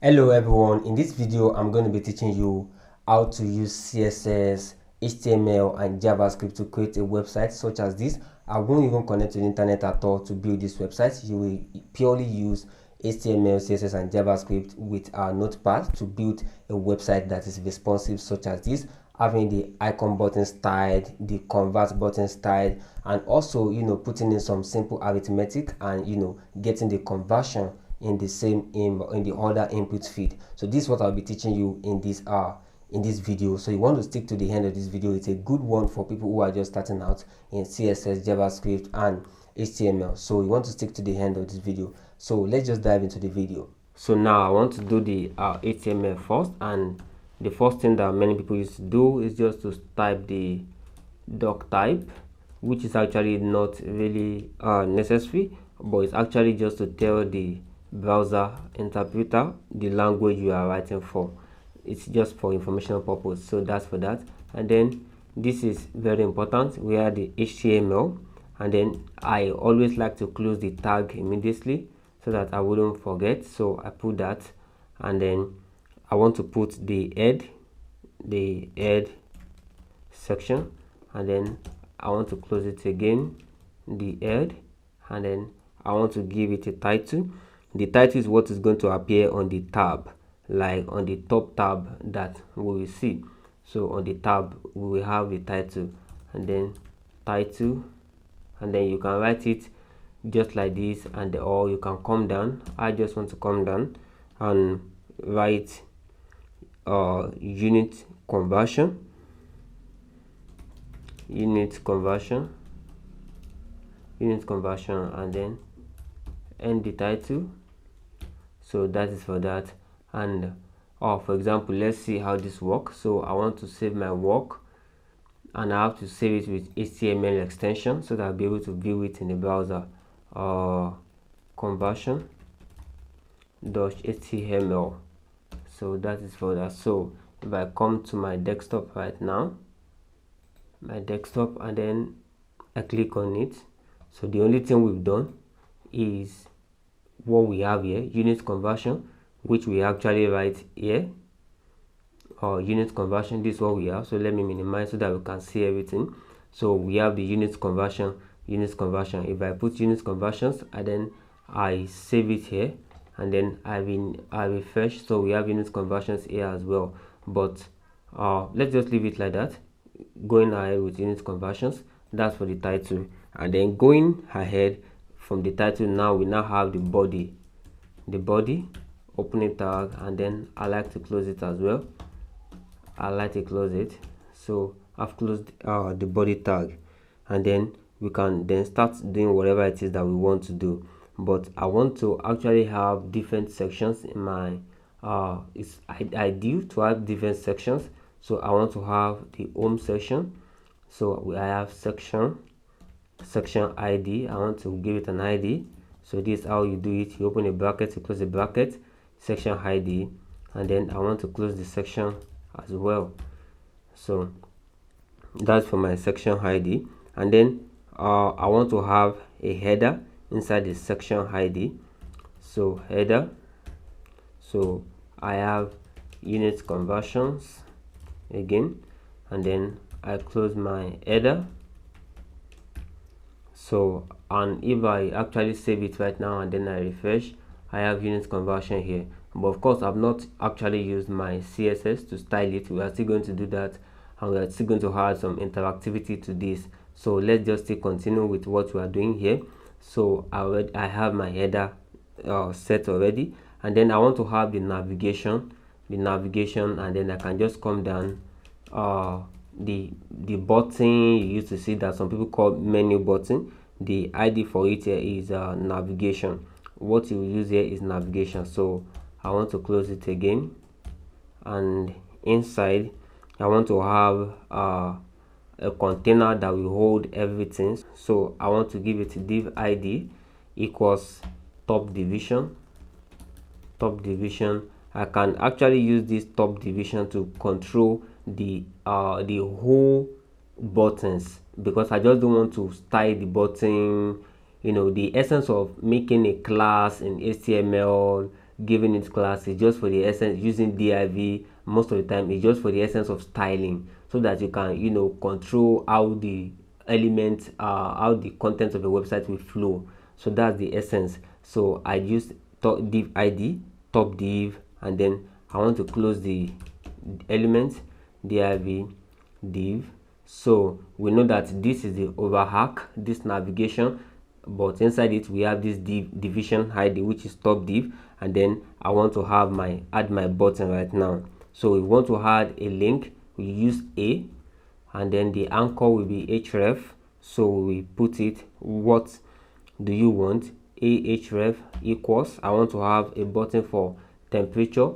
Hello everyone, in this video I'm going to be teaching you how to use CSS, HTML and JavaScript to create a website such as this. I won't even connect to the internet at all to build this website. You will purely use HTML, CSS and JavaScript with our notepad to build a website that is responsive such as this, having the icon button styled, the convert button styled, and also putting in some simple arithmetic and getting the conversion in the other input feed. So this is what I'll be teaching you in this video. So you want to stick to the end of this video. It's a good one for people who are just starting out in CSS, JavaScript and HTML. So you want to stick to the end of this video. So let's just dive into the video. So now I want to do the HTML first, and the first thing that many people used to do is just to type the doc type, which is actually not really necessary, but it's actually just to tell the browser interpreter the language you are writing for. It's just for informational purpose, so that's for that. And then this is very important. We are the HTML, and then I always like to close the tag immediately so that I wouldn't forget. So I put that, and then I want to put the head section, and then I want to close it again, the head, and then I want to give it a title. The title is what is going to appear on the tab, like on the top tab that we will see. So on the tab we will have the title, and then title, and then you can write it just like this, and or you can come down. I just want to come down and write unit conversion, and then end the title. So that is for that. And for example, let's see how this works. So I want to save my work, and I have to save it with HTML extension so that I'll be able to view it in the browser. Conversion.html. so that is for that. So if I come to my desktop right now, and then I click on it, so the only thing we've done is what we have here, unit conversion, which we actually write here, or unit conversion. This is what we have. So let me minimize so that we can see everything. So we have the unit conversion. If I put unit conversions and then I save it here, and then I refresh, so we have unit conversions here as well. But let's just leave it like that, going ahead with unit conversions. That's for the title. And then going ahead from the title, now we now have the body opening tag, and then I like to close it as well. So I've closed the body tag, and then we can then start doing whatever it is that we want to do. But I want to actually have different sections in my it's ideal to have different sections. So I want to have the home section. So I have section ID. I want to give it an ID. So this is how you do it. You open a bracket, you close a bracket, section ID, and then I want to close the section as well. So that's for my section ID. And then I want to have a header inside the section ID. So header, so I have unit conversions again, and then I close my header. So, and if I actually save it right now and then I refresh, I have unit conversion here. But of course I've not actually used my CSS to style it. We are still going to do that, and we are still going to add some interactivity to this. So let's just still continue with what we are doing here. So I have my header set already, and then I want to have the navigation, and then I can just come down. The button, you used to see that some people call menu button. The ID for it here is navigation. What you use here is navigation. So I want to close it again, and inside I want to have a container that will hold everything. So I want to give it div ID equals top division. I can actually use this top division to control the whole buttons, because I just don't want to style the button. The essence of making a class in HTML giving it class is just for the essence. Using div most of the time is just for the essence of styling, so that you can, you know, control how the elements, how the content of the website will flow. So that's the essence. So I use top div id, top div, and then I want to close the element div div. So we know that this is the overhack, this navigation, but inside it we have this division id, which is top div, and then I want to have my add my button right now. So we want to add a link, we use a, and then the anchor will be href. So we put it, what do you want? Ahref equals, I want to have a button for temperature.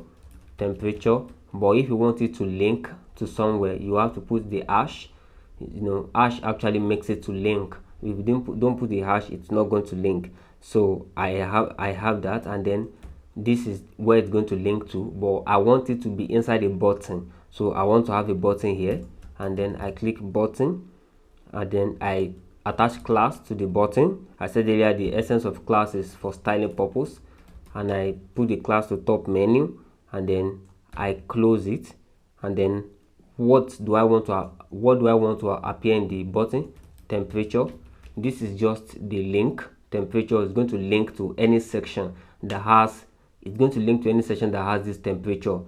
But if you want it to link to somewhere, you have to put the hash. You know, hash actually makes it to link. If you don't put the hash, it's not going to link. So I have that, and then this is where it's going to link to, but I want it to be inside a button. So I want to have a button here, and then I click button, and then I attach class to the button. I said earlier the essence of class is for styling purpose, and I put the class to top menu, and then I close it. And then what do I want to appear in the button? Temperature. This is just the link. Temperature is going to link to any section that has, it's going to link to any section that has this temperature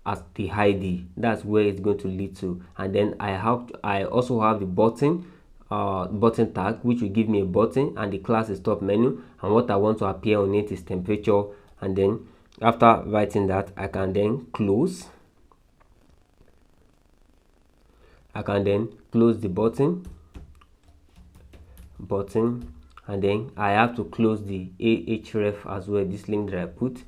as the ID. That's where it's going to lead to. And then I also have the button button tag, which will give me a button, and the class is top menu, and what I want to appear on it is temperature. And then after writing that, I can then close. I can then close the button, and then I have to close the ahref as well, this link that I put.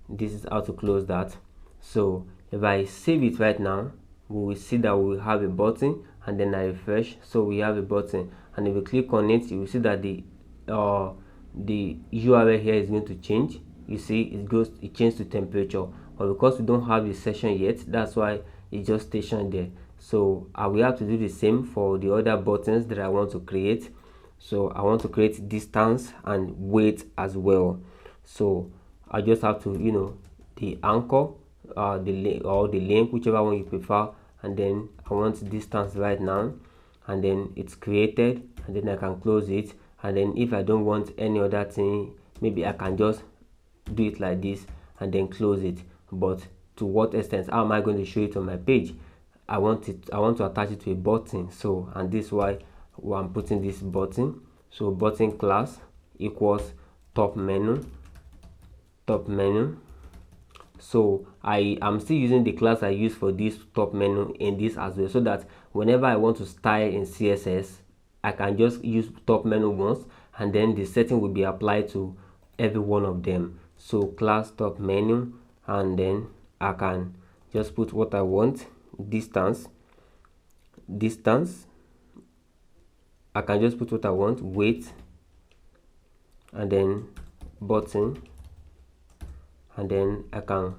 This is how to close that. So if I save it right now, we will see that we will have a button, and then I refresh. So we have a button, and if you click on it, you will see that the URL here is going to change. You see it changed to temperature, but because we don't have the session yet, that's why it's just stationed there. So I will have to do the same for the other buttons that I want to create. So I want to create distance and weight as well. So I just have to, you know, the anchor, the link, whichever one you prefer, and then I want distance right now, and then it's created, and then I can close it. And then if I don't want any other thing, maybe I can just do it like this and then close it. But to what extent? How am I going to show it on my page? I want to attach it to a button. So, and this is why I'm putting this button. So button class equals top menu. So I am still using the class I use for this top menu in this as well, so that whenever I want to style in CSS, I can just use top menu once, and then the setting will be applied to every one of them. So class top menu, and then I can just put what I want. Distance, I can just put what I want. Weight, and then button, and then I can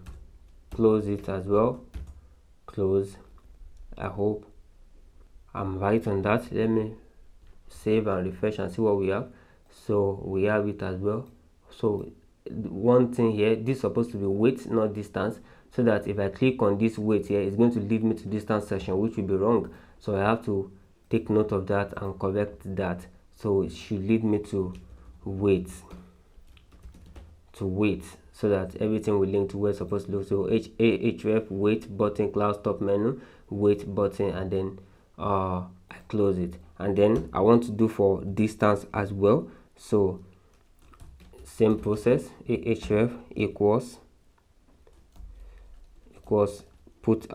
close it as well. Close. I hope I'm right on that. Let me save and refresh and see what we have. So we have it as well. So one thing here, this is supposed to be weight, not distance, so that if I click on this weight here, it's going to lead me to distance section, which will be wrong. So I have to take note of that and correct that. So it should lead me to weight, so that everything will link to where it's supposed to look. So href weight button class top menu weight button, and then I close it. And then I want to do for distance as well. So same process, ahref equals put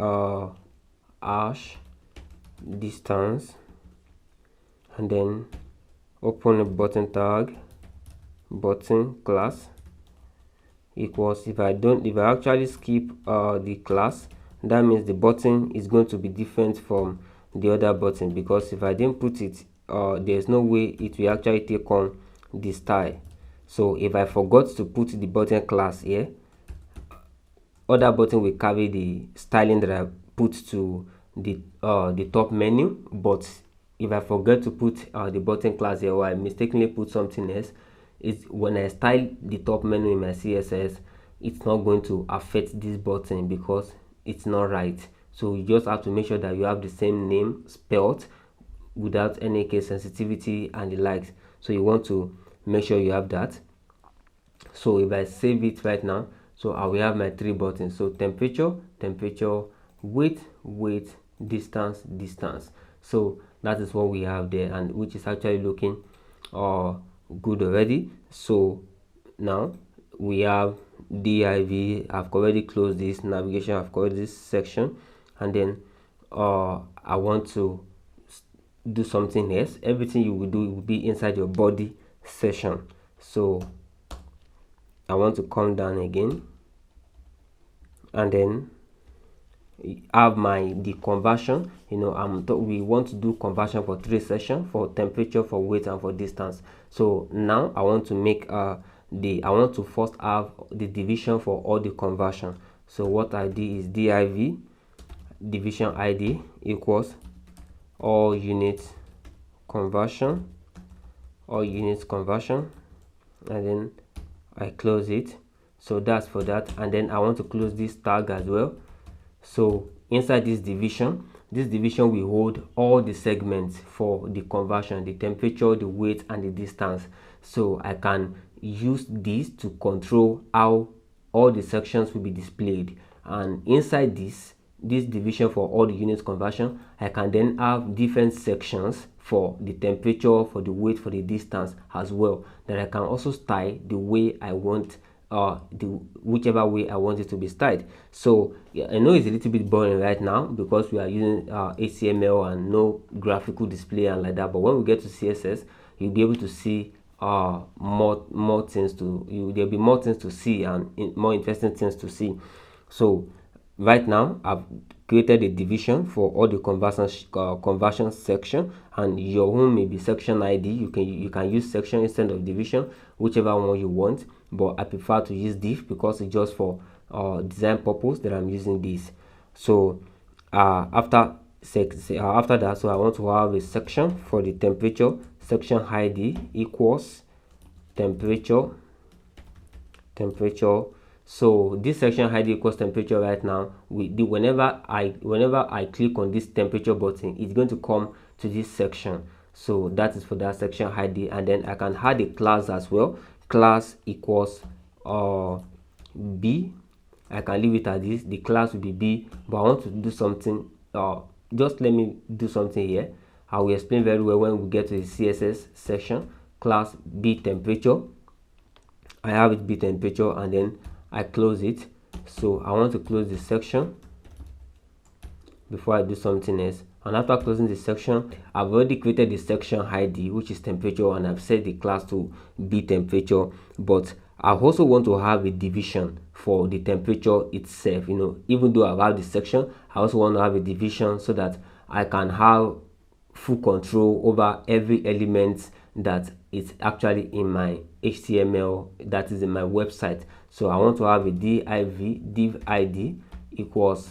hash distance, and then open a button tag, button class equals, if I actually skip the class, that means the button is going to be different from the other button, because if I didn't put it, there's no way it will actually take on the style. So if I forgot to put the button class here, other button will carry the styling that I put to the top menu. But if I forget to put the button class here, or I mistakenly put something else, is when I style the top menu in my CSS, it's not going to affect this button because it's not right. So you just have to make sure that you have the same name spelled without any case sensitivity and the likes. So you want to make sure you have that. So if I save it right now, so I will have my 3 buttons. So temperature, weight, distance, distance. So that is what we have there, and which is actually looking good already. So now we have div. I've already closed this navigation, I've closed this section, and then I want to do something else. Everything you will do will be inside your body section. So I want to come down again, and then have the conversion. We want to do conversion for 3 sections, for temperature, for weight, and for distance. So now I want to make I want to first have the division for all the conversion. So what I do is div division id equals all units conversion, and then I close it. So that's for that, and then I want to close this tag as well. So inside this division will hold all the segments for the conversion, the temperature, the weight, and the distance. So I can use this to control how all the sections will be displayed, and inside this division for all the units conversion, I can then have different sections for the temperature, for the weight, for the distance as well, that I can also style the way I want, whichever way I want it to be styled. So yeah, I know it's a little bit boring right now because we are using HTML and no graphical display and like that, but when we get to CSS, you'll be able to see more things there'll be more things to see and more interesting things to see. So right now I've created a division for all the conversion section, and your own may be section ID. You can use section instead of division, whichever one you want, but I prefer to use div because it's just for design purpose that I'm using this. So after that, so I want to have a section for the temperature. Section ID equals temperature. So this section ID equals temperature. Right now, whenever I click on this temperature button, it's going to come to this section. So that is for that section ID, and then I can add a class as well. Class equals B. I can leave it as this. The class will be B, but I want to do something. Just let me do something here. I will explain very well when we get to the CSS section. Class B temperature. I have it be temperature, and then I close it. So I want to close this section before I do something else. And after closing the section, I've already created the section ID, which is temperature, and I've set the class to be temperature. But I also want to have a division for the temperature itself. Even though I have the section, I also want to have a division so that I can have full control over every element that is actually in my HTML, that is in my website. So I want to have a div id equals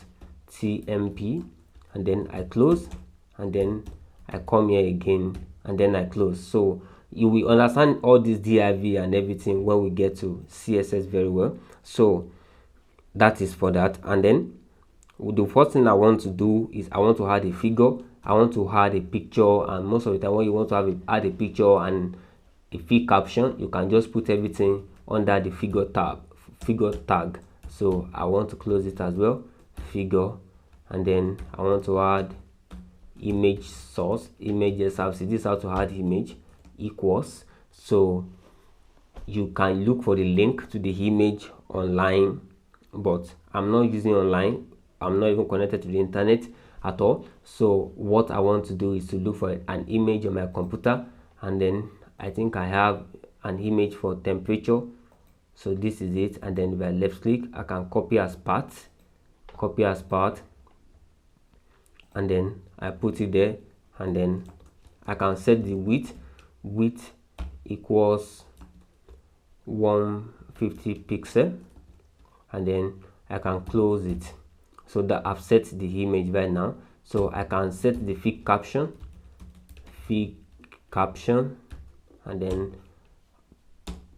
tmp, and then I close, and then I come here again, and then I close. So you will understand all this div and everything when we get to CSS very well. So that is for that. And then the first thing I want to do is I want to add a figure. I want to add a picture, and most of the time when you want to add a picture and a field caption, you can just put everything under the figure tag. So I want to close it as well, figure, and then I want to add image source, images. I'll see this how to add image equals. So you can look for the link to the image online, but I'm not using online. I'm not even connected to the internet at all. So what I want to do is to look for an image on my computer, and then I think I have an image for temperature. So this is it, and then if I left click, I can copy as part, and then I put it there, and then I can set the width equals 150 pixel, and then I can close it. So that I've set the image right now. So I can set the field caption, and then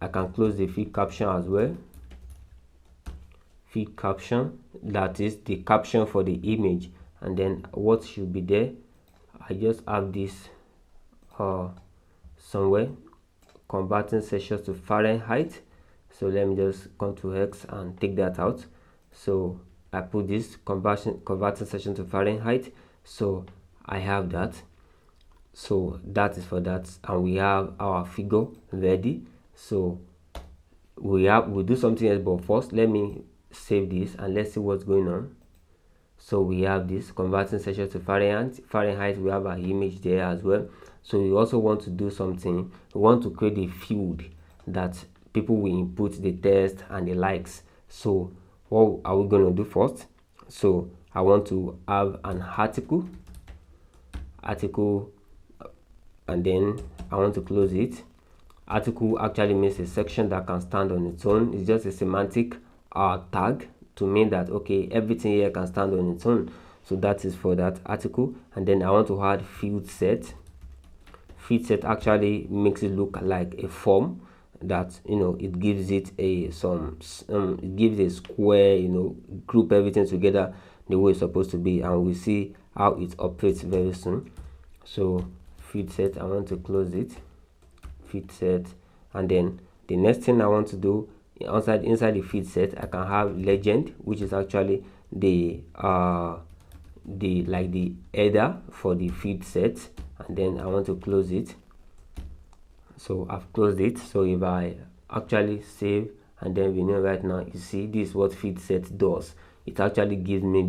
I can close the field caption as well. feed caption, that is the caption for the image, and then what should be there. I just have this somewhere, converting Celsius to Fahrenheit. So let me just come to X and take that out. So I put this converting Celsius to Fahrenheit. So I have that. So that is for that, and we have our figure ready. So we'll do something else, but first let me save this and let's see what's going on. So we have this converting Celsius to Fahrenheit. We have our image there as well. So we also want to do something. We want to create a field that people will input the text and the likes. So what are we going to do first? So I want to have an article, and then I want to close it. Article actually means a section that can stand on its own. It's just a semantic tag to mean that okay, everything here can stand on its own. So that is for that article. And then I want to add field set. Field set actually makes it look like a form that, you know, it gives it a it gives a square, you know, group everything together the way it's supposed to be, and we'll see how it operates very soon. So feed set, I want to close it, feed set, and then the next thing I want to do inside the feed set, I can have legend, which is actually the header for the feed set, and then I want to close it. So I've closed it. So if I actually save and then renew right now, you see this is what feed set does. It actually gives me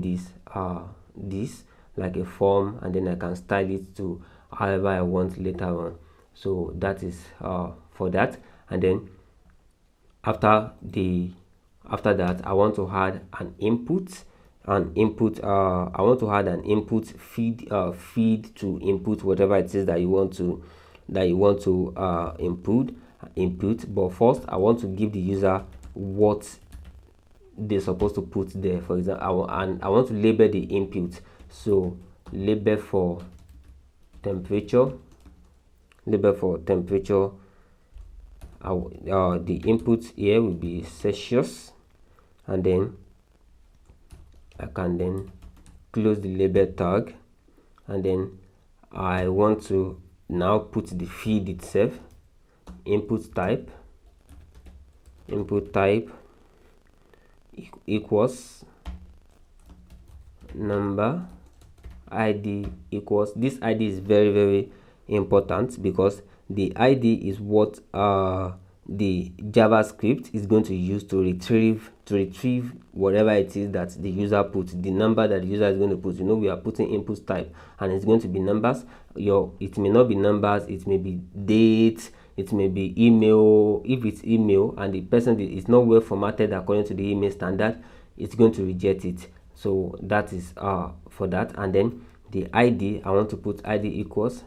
this like a form, and then I can style it to however I want later on. So that is for that. And then after that, I want to add an input. I want to add an input feed to input whatever it is that you want to input. But first I want to give the user what they're supposed to put there. For example, I want to label the input. So label for temperature, the input here will be Celsius, and then I can then close the label tag, and then I want to now put the feed itself. Input type equals number, ID equals, this ID is very, very important because the ID is what the JavaScript is going to use to retrieve whatever it is that the user puts, the number that the user is going to put. You know, we are putting input type and it's going to be numbers. It may not be numbers, it may be date, it may be email. If it's email and the person is not well formatted according to the email standard, it's going to reject it. So that is for that. And then the ID, I want to put ID equals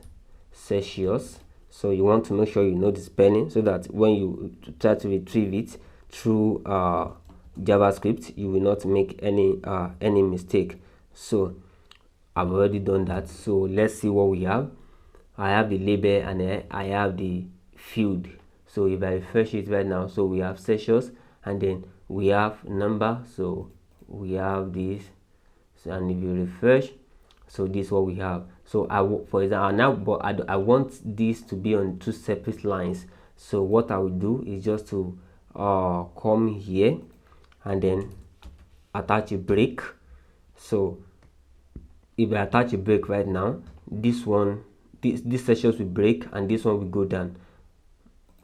Celsius. So you want to make sure you know the spelling so that when you try to retrieve it through JavaScript, you will not make any mistake. So I've already done that. So let's see what we have. I have the label and I have the field. So if I refresh it right now, so we have Celsius and then we have number. So we have this. So, and if you refresh, so this is what we have. So for example, I want this to be on two separate lines. So what I will do is just to come here and then attach a break. So if I attach a break right now, this Celsius will break and this one will go down.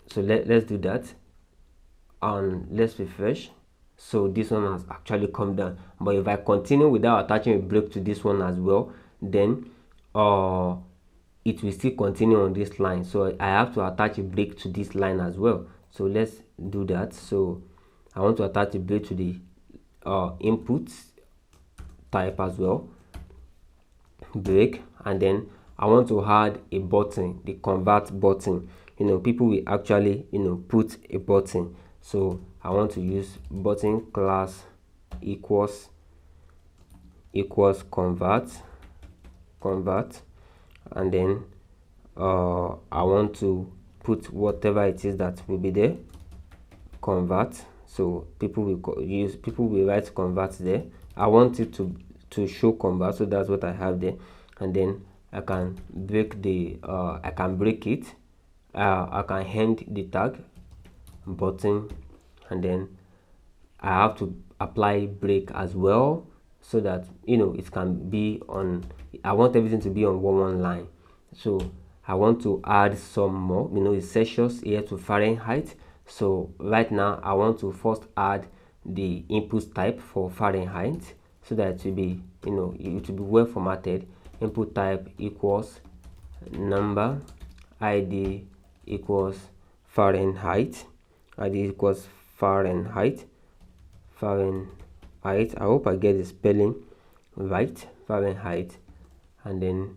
So let's do that and let's refresh. So this one has actually come down, but if I continue without attaching a break to this one as well, then it will still continue on this line. So I have to attach a break to this line as well. So let's do that. So I want to attach a break to the input type as well, break, and then I want to add a button, the convert button. You know, people will actually, you know, put a button. So I want to use button class equals convert, and then I want to put whatever it is that will be there, convert. So people will write convert there. I want it to show convert, so that's what I have there. And then I can break the I can break it. I can end the tag button, and then I have to apply break as well, so that it can be on. I want everything to be on one line. So I want to add some more, it's Celsius here to Fahrenheit. So right now I want to first add the input type for Fahrenheit, so that it will be it will be well formatted. Input type equals number, ID equals Fahrenheit, ID equals Fahrenheit. I hope I get the spelling right. Fahrenheit. And then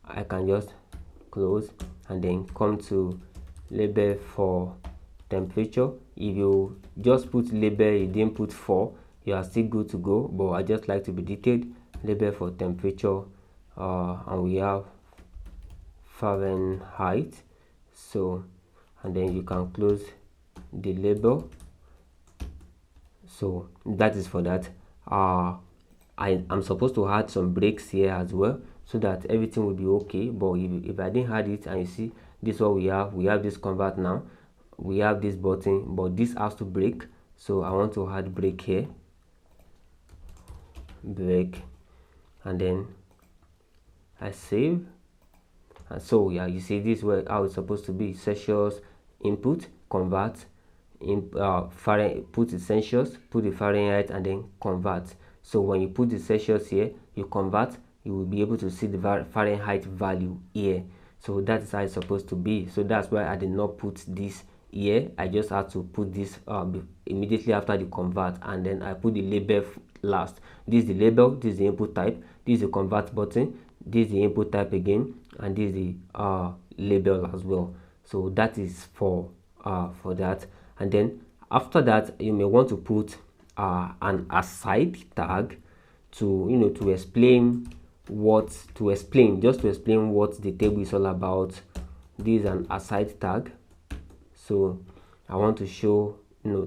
I can just close and then come to label for temperature. If you just put label, you didn't put 4, you are still good to go, but I just like to be detailed. Label for temperature, and we have Fahrenheit. So, and then you can close the label. So that is for that. I'm supposed to add some breaks here as well, so that everything will be okay. But if I didn't add it, and you see this is what we have this convert now, we have this button, but this has to break. So I want to add break here, break, and then I save. And so yeah, you see this is how it's supposed to be. Celsius input, convert, Fahrenheit, put the Celsius, put the Fahrenheit, and then convert. So when you put the Celsius here, you convert, you will be able to see the Fahrenheit value here. So that is how it's supposed to be. So that's why I did not put this here. I just had to put this immediately after the convert, and then I put the label last. This is the label, this is the input type, this is the convert button, this is the input type again, and this is the label as well. So that is for that. And then after that, you may want to put an aside tag to explain what the table is all about. This is an aside tag. So I want to show,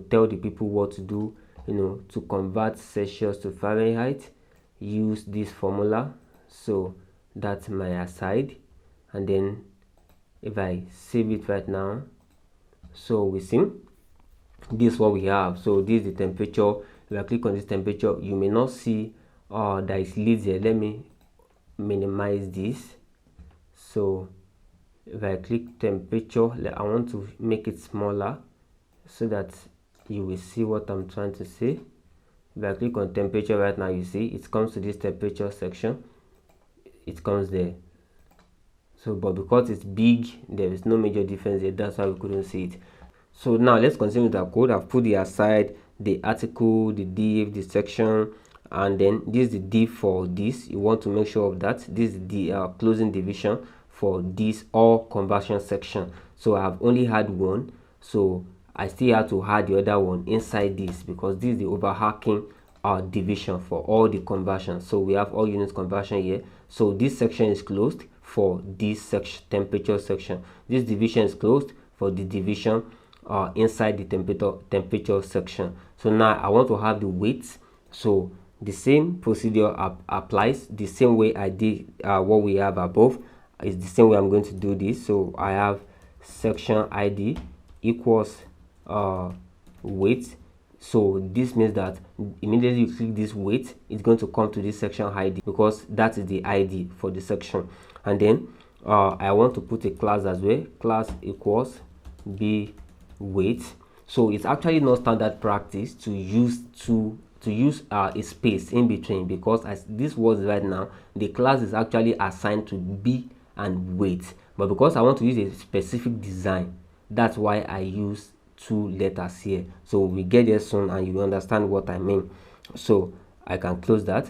tell the people what to do, to convert Celsius to Fahrenheit, use this formula. So that's my aside. And then if I save it right now, so we see this is what we have. So this is the temperature. If I click on this temperature, you may not see there is leads here. Let me minimize this. So if I click temperature, I want to make it smaller so that you will see what I'm trying to say. If I click on temperature right now, you see it comes to this temperature section. It comes there. So but because it's big, there is no major difference there. That's why we couldn't see it. So now let's continue with our code. I've put the aside, the article, the div, the section, and then this is the div for this. You want to make sure of that. This is the closing division for this all conversion section. So I've only had one, so I still have to add the other one inside this, because this is the overarching division for all the conversions. So we have all units conversion here. So this section is closed for this section, temperature section. This division is closed for the division inside the temperature section. So now I want to have the weights. So the same procedure applies. The same way I did what we have above is the same way I'm going to do this. So I have section ID equals weight. So this means that immediately you click this weight, it's going to come to this section ID, because that is the ID for the section. And then I want to put a class as well. Class equals b weight. So it's actually not standard practice to use a space in between, because as this was right now, the class is actually assigned to b and weight. But because I want to use a specific design, that's why I use 2 letters here. So we get there soon and you will understand what I mean. So I can close that.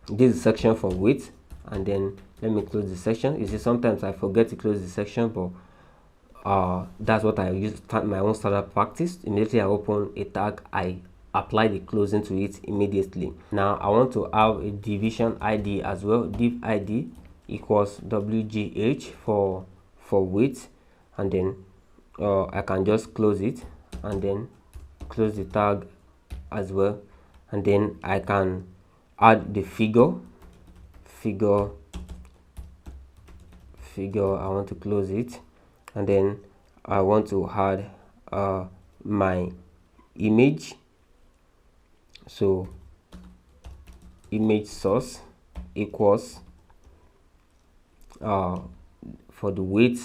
This is section for weight, and then let me close the section. You see, sometimes I forget to close the section, but that's what I use, my own standard practice. Immediately I open a tag, I apply the closing to it immediately. Now I want to have a division ID as well. Div ID equals WGH for weight, and then I can just close it and then close the tag as well, and then I can add the figure. I want to close it, and then I want to add my image. So image source equals for the weight.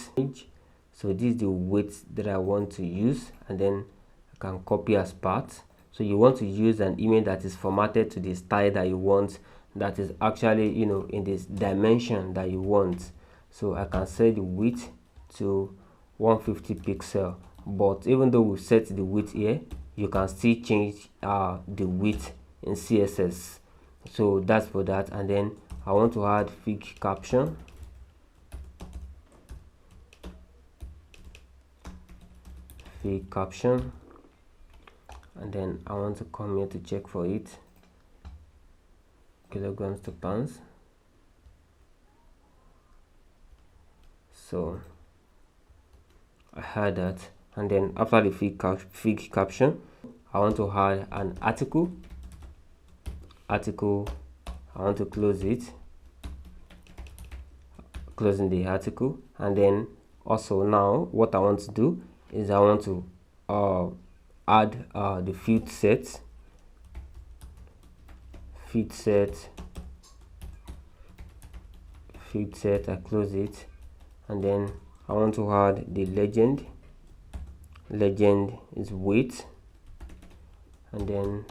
So this is the weight that I want to use, and then I can copy as part. So you want to use an image that is formatted to the style that you want, that is actually, you know, in this dimension that you want. So I can set the width to 150 pixel, but even though we set the width here, you can still change the width in CSS. So that's for that. And then I want to add fig caption. And then I want to come here to check for it, kilograms to pounds. So I had that, and then after the fig caption, I want to add an article. I want to close it, closing the article. And then also now what I want to do is I want to add the field set. I close it, and then I want to add the legend is weight, and then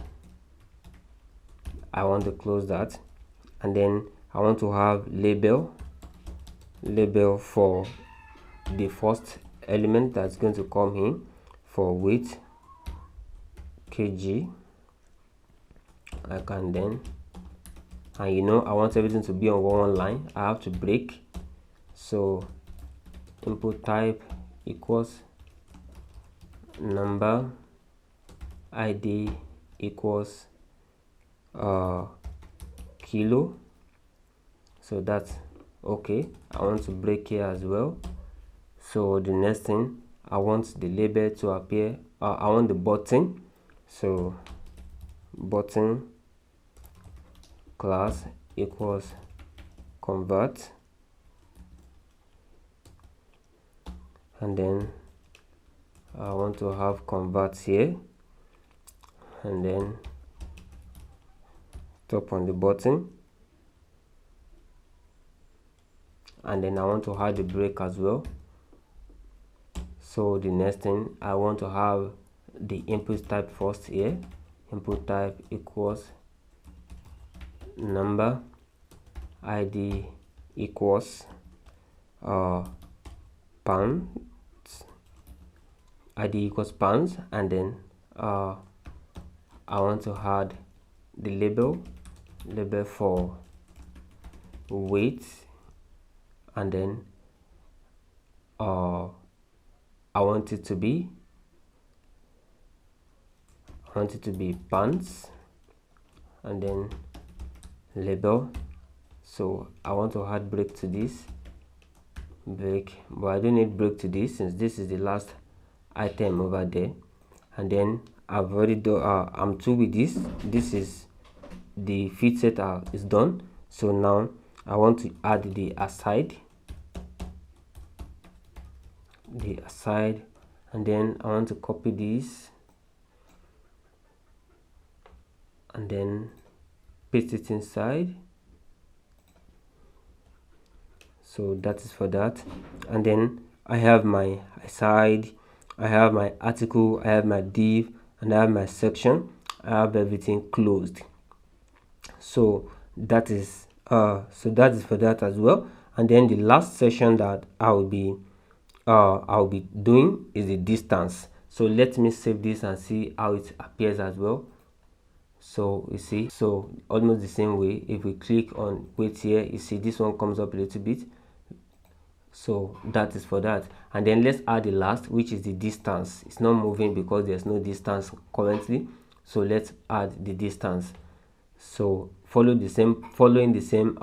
I want to close that. And then I want to have label for the first element that's going to come in, for weight kg. I can then, and you know, I want everything to be on one line. I have to break. So input type equals number, id equals kilo. So that's okay. I want to break here as well. So the next thing, I want the label to appear. I want the button. So button class equals convert, and then I want to have convert here, and then top on the button, and then I want to add the break as well. So the next thing, I want to have the input type first here. Input type equals number, id equals pounds, and then I want to add the label for weight, and then I want it to be pounds, and then label. So I want to add break to this, but I don't need break to this since this is the last item over there. And then I've already done, I'm through with this. This is the feed set is done. So now I want to add the aside, and then I want to copy this and then paste it inside. So that is for that. And then I have my aside, I have my article, I have my div, and I have my section. I have everything closed. So that is for that as well. And then the last section that I'll be doing is the distance. So let me save this and see how it appears as well. So you see, so almost the same way, if we click on weight here, you see this one comes up a little bit. So that is for that. And then let's add the last, which is the distance. It's not moving because there's no distance currently. So let's add the distance. So following the same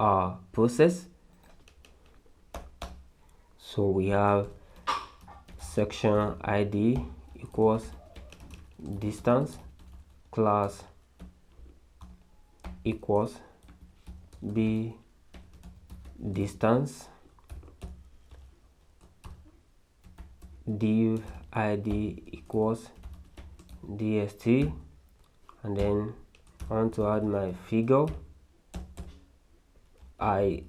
process. So we have section id equals distance class equals b distance div id equals dst, and then I want to add my figure. I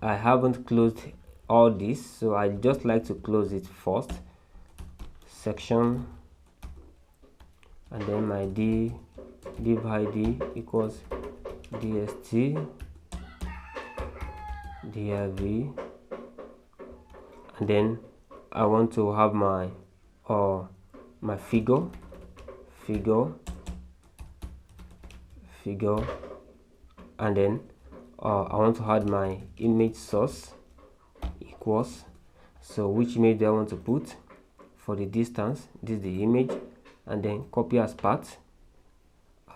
haven't closed all this, so I just like to close it first. Section, and then my div id equals dst div, and then I want to have my figure, and then I want to add my image source equals, so which image do I want to put for the distance? This is the image, and then copy as path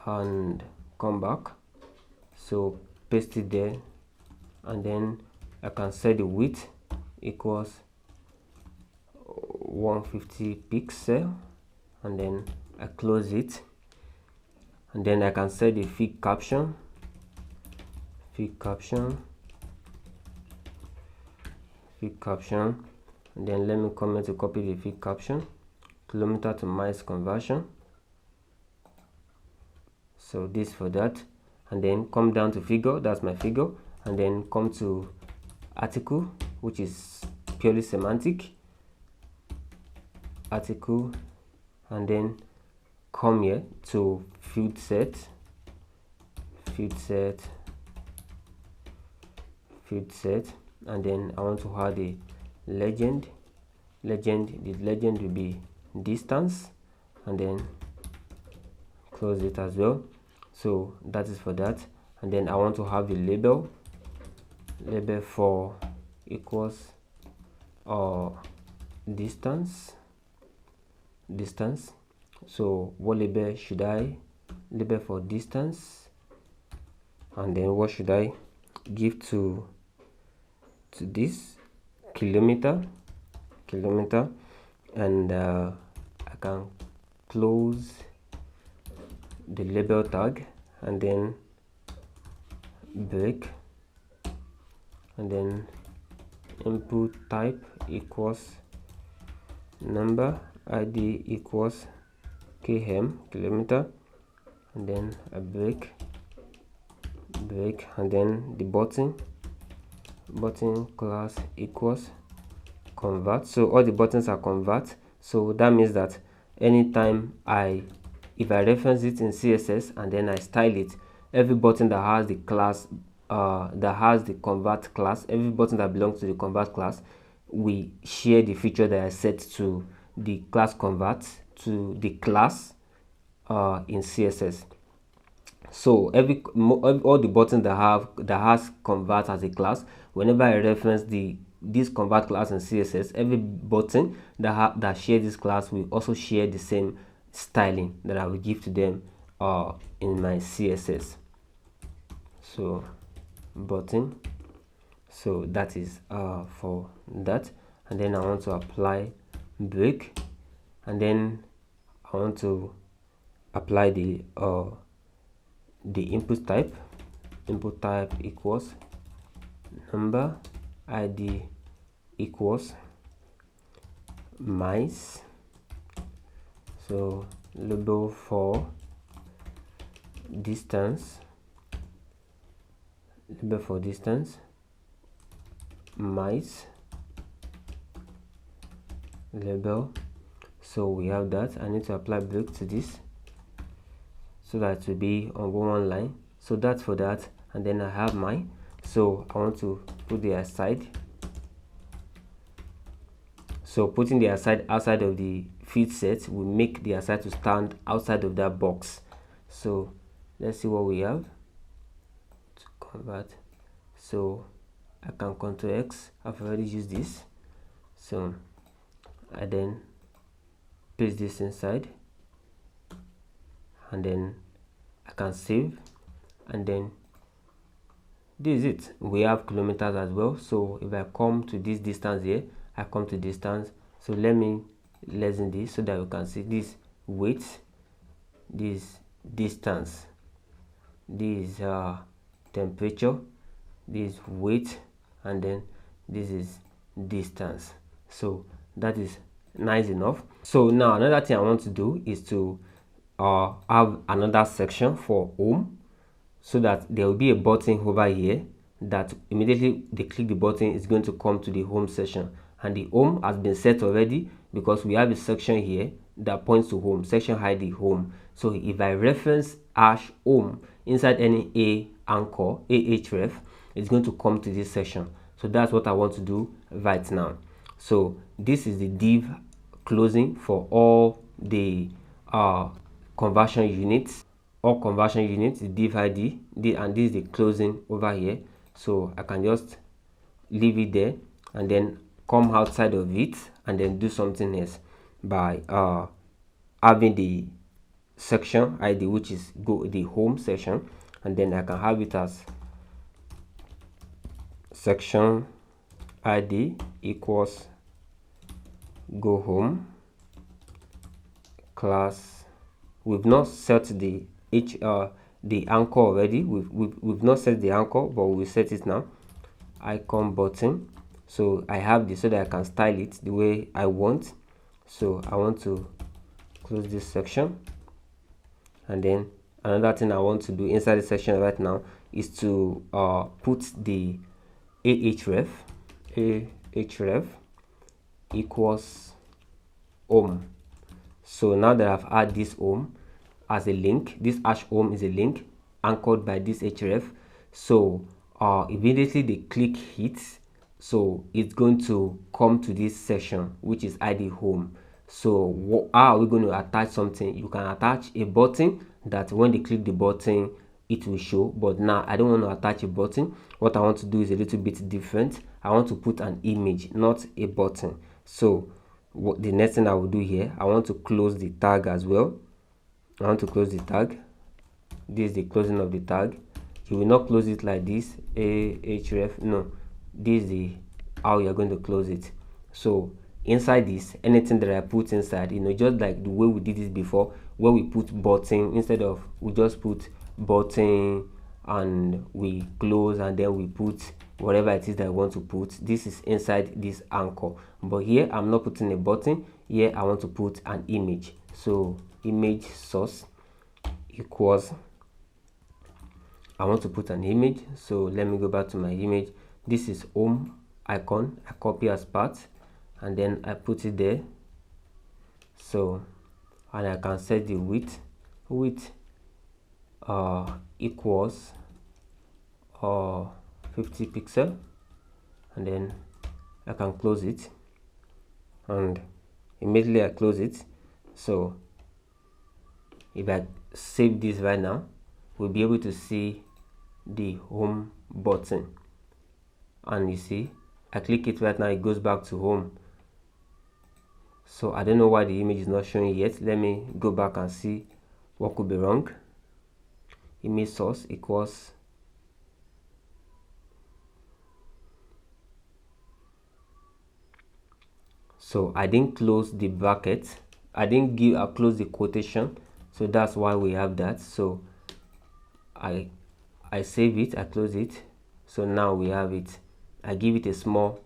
and come back, so paste it there, and then I can set the width equals 150 pixel, and then I close it, and then I can set the fig caption, and then let me come here to copy the fig caption, kilometer to miles conversion, so this for that, and then come down to figure, that's my figure, and then come to article, which is purely semantic article, and then come here to field set, and then I want to add a legend. The legend will be distance, and then close it as well. So that is for that, and then I want to have the label for equals distance. So what label should I label for distance, and then what should I give to this? Kilometer, and I can close the label tag, and then break, and then input type equals number, id equals km, kilometer, and then a break, and then the button class equals convert. So all the buttons are convert, so that means that anytime if I reference it in CSS and then I style it, every button that has the class that has the convert class, every button that belongs to the convert class, we share the feature that I set to the class convert to the class in CSS. So all the buttons that has convert as a class, whenever I reference this convert class in CSS, every button that share this class will also share the same styling that I will give to them in my CSS. So button, so that is for that, and then I want to apply break, and then I want to apply the input type equals number, id equals mice, so label for distance, mice label. So we have that. I need to apply break to this so that it will be on one line. So that's for that, and then I have mine. So I want to put the aside. So putting the aside outside of the field set will make the aside to stand outside of that box. So let's see what we have to convert. So I can Ctrl X. I've already used this, so I then paste this inside, and then I can save, and then this is it. We have kilometers as well. So if I come to this distance here, I come to distance. So let me lessen this so that we can see this weight this distance, this temperature, this weight, and then this is distance. So that is nice enough. So now another thing I want to do is to have another section for home, so that there will be a button over here that immediately they click the button is going to come to the home section, and the home has been set already because we have a section here that points to home, section ID home. So if I reference hash home inside any anchor ahref, it's going to come to this section. So that's what I want to do right now. So this is the div closing for all the conversion units. All conversion units, the div ID, and this is the closing over here. So I can just leave it there and then come outside of it and then do something else by having the section ID, which is the home section, and then I can have it as section ID equals go home class. We've not set the anchor already. We've not set the anchor, but we'll set it now. Icon button. So I have this so that I can style it the way I want. So I want to close this section, and then another thing I want to do inside the section right now is to put the ahref equals home. So now that I've added this home as a link, this hash home is a link anchored by this href. So immediately they click it, so it's going to come to this section which is ID home. So how are we going to attach something? You can attach a button that when they click the button it will show, but now I don't want to attach a button. What I want to do is a little bit different. I want to put an image, not a button. So what the next thing I will do here, I want to close the tag as well. I want to close the tag. This is the closing of the tag. You will not close it like this, ahref. No, this is the how you're going to close it. So inside this, anything that I put inside, just like the way we did this before, where we put button instead of, we just put button and we close and then we put whatever it is that I want to put. This is inside this anchor, but here I'm not putting a button. Here I want to put an image. So image source equals, I want to put an image. So let me go back to my image. This is home icon. I copy as part and then I put it there. So, and I can set the width equals 50 pixel, and then I can close it, and immediately I close it. So if I save this right now, we'll be able to see the home button, and you see I click it right now, it goes back to home. So I don't know why the image is not showing yet. Let me go back and see what could be wrong. Image source equals, so I didn't close the bracket, I didn't close the quotation, so that's why we have that. So I save it, I close it, so now we have it. I give it a small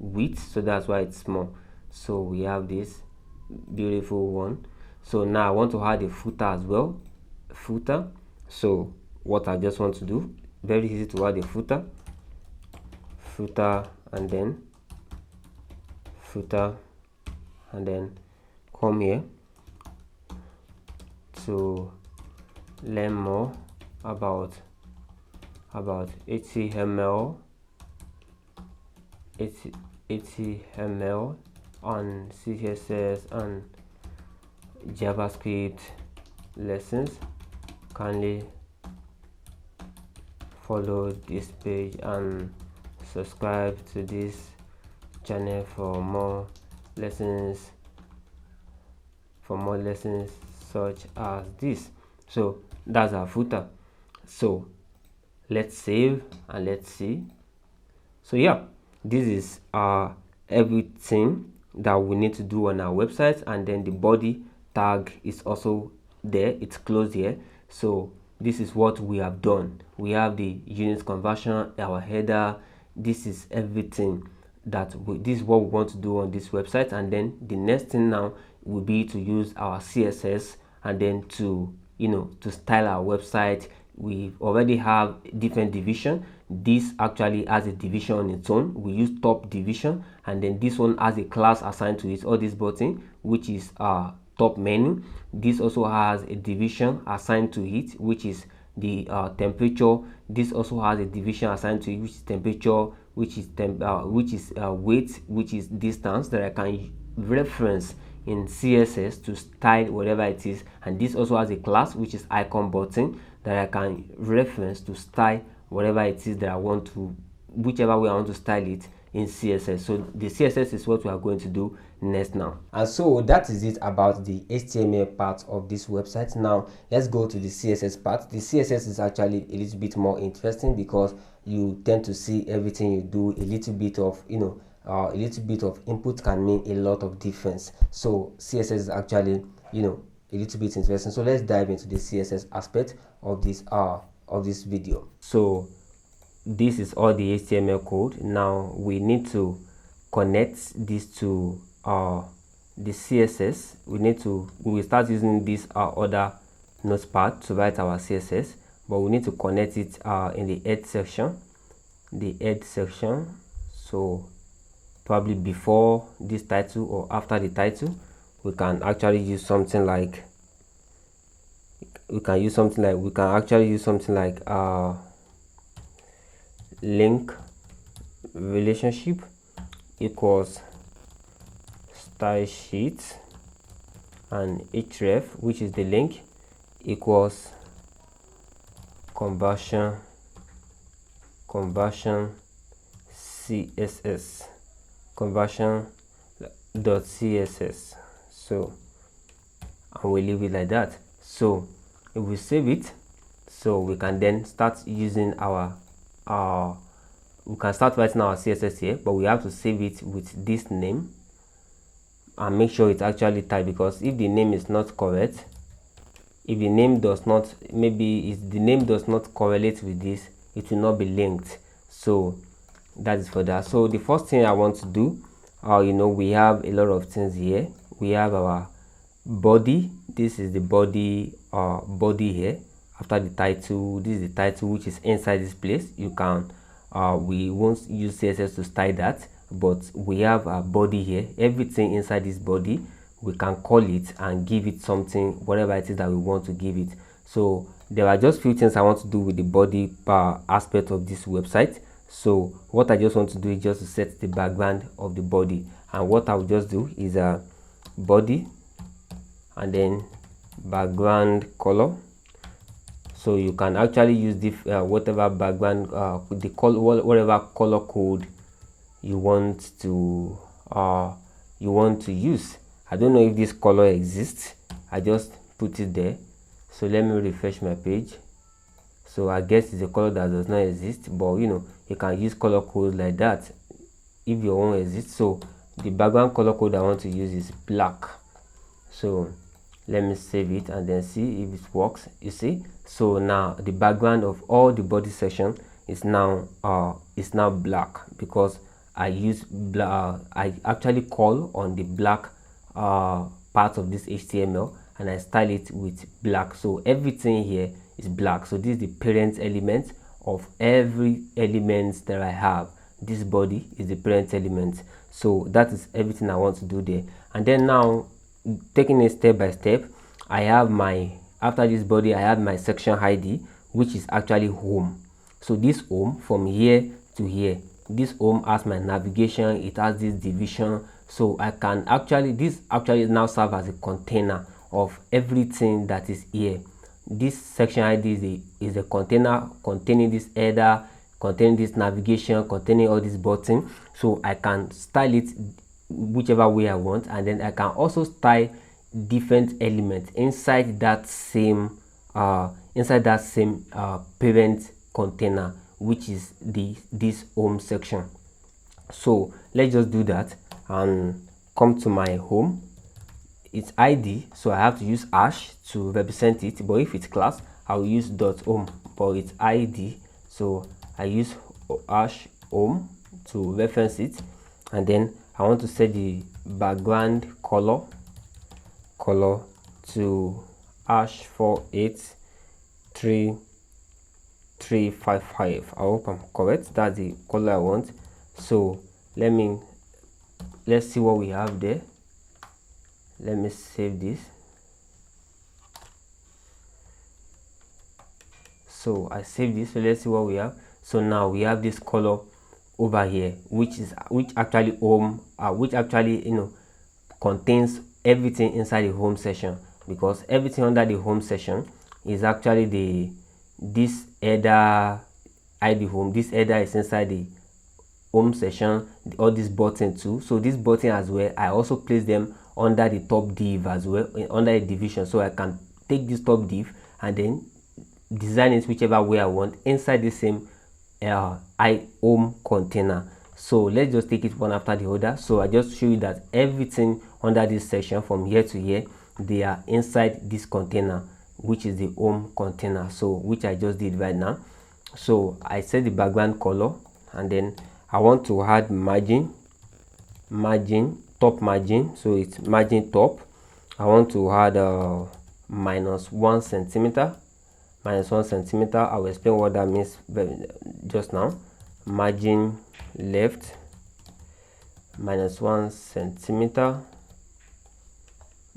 width, so that's why it's small. So we have this beautiful one. So now I want to add a footer as well, footer. So what I just want to do, very easy to add a footer, and then footer, and then come here to learn more about HTML on CSS and JavaScript lessons. Kindly follow this page and subscribe to this channel for more lessons such as this. So that's our footer. So let's save and let's see. So yeah, this is everything that we need to do on our website, and then the body tag is also there, it's closed here. So this is what we have done. We have the unit conversion, our header. This is everything this is what we want to do on this website. And then the next thing now will be to use our CSS and then to to style our website. We already have different division. This actually has a division on its own. We use top division, and then this one has a class assigned to it, or this button, which is top menu. This also has a division assigned to it, which is the temperature. This also has a division assigned to it, which is temperature, which is weight, which is distance, that I can reference in CSS to style whatever it is. And this also has a class, which is icon button, that I can reference to style whatever it is that I want to, whichever way I want to style it in CSS. So the CSS is what we are going to do next now. And so that is it about the HTML part of this website. Now let's go to the CSS part. The CSS is actually a little bit more interesting because you tend to see everything you do. A little bit of a little bit of input can mean a lot of difference. So CSS is actually a little bit interesting. So let's dive into the CSS aspect of this video. So this is all the HTML code. Now we need to connect this to the CSS. We will start using this other notepad to write our CSS, but we need to connect it in the head section. So probably before this title or after the title, we can actually use something like link relationship equals style sheet, and href, which is the link, equals conversion CSS conversion.css. So and we leave it like that. So if we save it, so we can then start using our we can start writing our CSS here, but we have to save it with this name and make sure it's actually typed, because if the name is not correct, if the name does not correlate with this, it will not be linked. So that is for that. So the first thing I want to do, we have a lot of things here. We have our body. This is the body here after the title. This is the title, which is inside this place. You can we won't use CSS to style that, but we have a body here. Everything inside this body, we can call it and give it something, whatever it is that we want to give it. So there are just few things I want to do with the body aspect of this website. So what I just want to do is just to set the background of the body, and what I will just do is a body and then background color. So you can actually use the whatever background whatever color code you want to use. I don't know if this color exists. I just put it there. So let me refresh my page. So I guess it's a color that does not exist, but you can use color codes like that if your own exists. So the background color code I want to use is black. So let me save it and then see if it works. You see, so now the background of all the body section is now black, because I use black. I actually call on the black part of this HTML and I style it with black. So everything here is black. So this is the parent element of every element that I have. This body is the parent element. So that is everything I want to do there. And then now, taking it step by step, I have after this body, I have my section ID, which is actually home. So this home, from here to here, this home has my navigation, it has this division. So I can this actually now serve as a container of everything that is here. This section ID is a container containing this header, containing this navigation, containing all these buttons. So I can style it whichever way I want, and then I can also style different elements inside that same parent container, which is this home section. So let's just do that and come to my home. its ID, so I have to use hash to represent it. But if it's class, I will use .home, but it's ID, so I use hash home to reference it. And then I want to set the background color to hash 483355. I hope I'm correct. That's the color I want. So let's see what we have there. Let me save this. So I saved this. So let's see what we have. So now we have this color over here, which actually contains everything inside the home section, because everything under the home section is actually this header ID home. This header is inside the home section, all this button too. So this button as well, I also place them under the top div as well, under a division, so I can take this top div and then design it whichever way I want inside the same home container. So let's just take it one after the other. So I just show you that everything under this section from here to here, they are inside this container, which is the home container, so which I just did right now. So I set the background color, and then I want to add margin, top margin, so it's margin top. I want to add -1 centimeter. -1 centimeter. I will explain what that means just now. Margin left, -1 centimeter.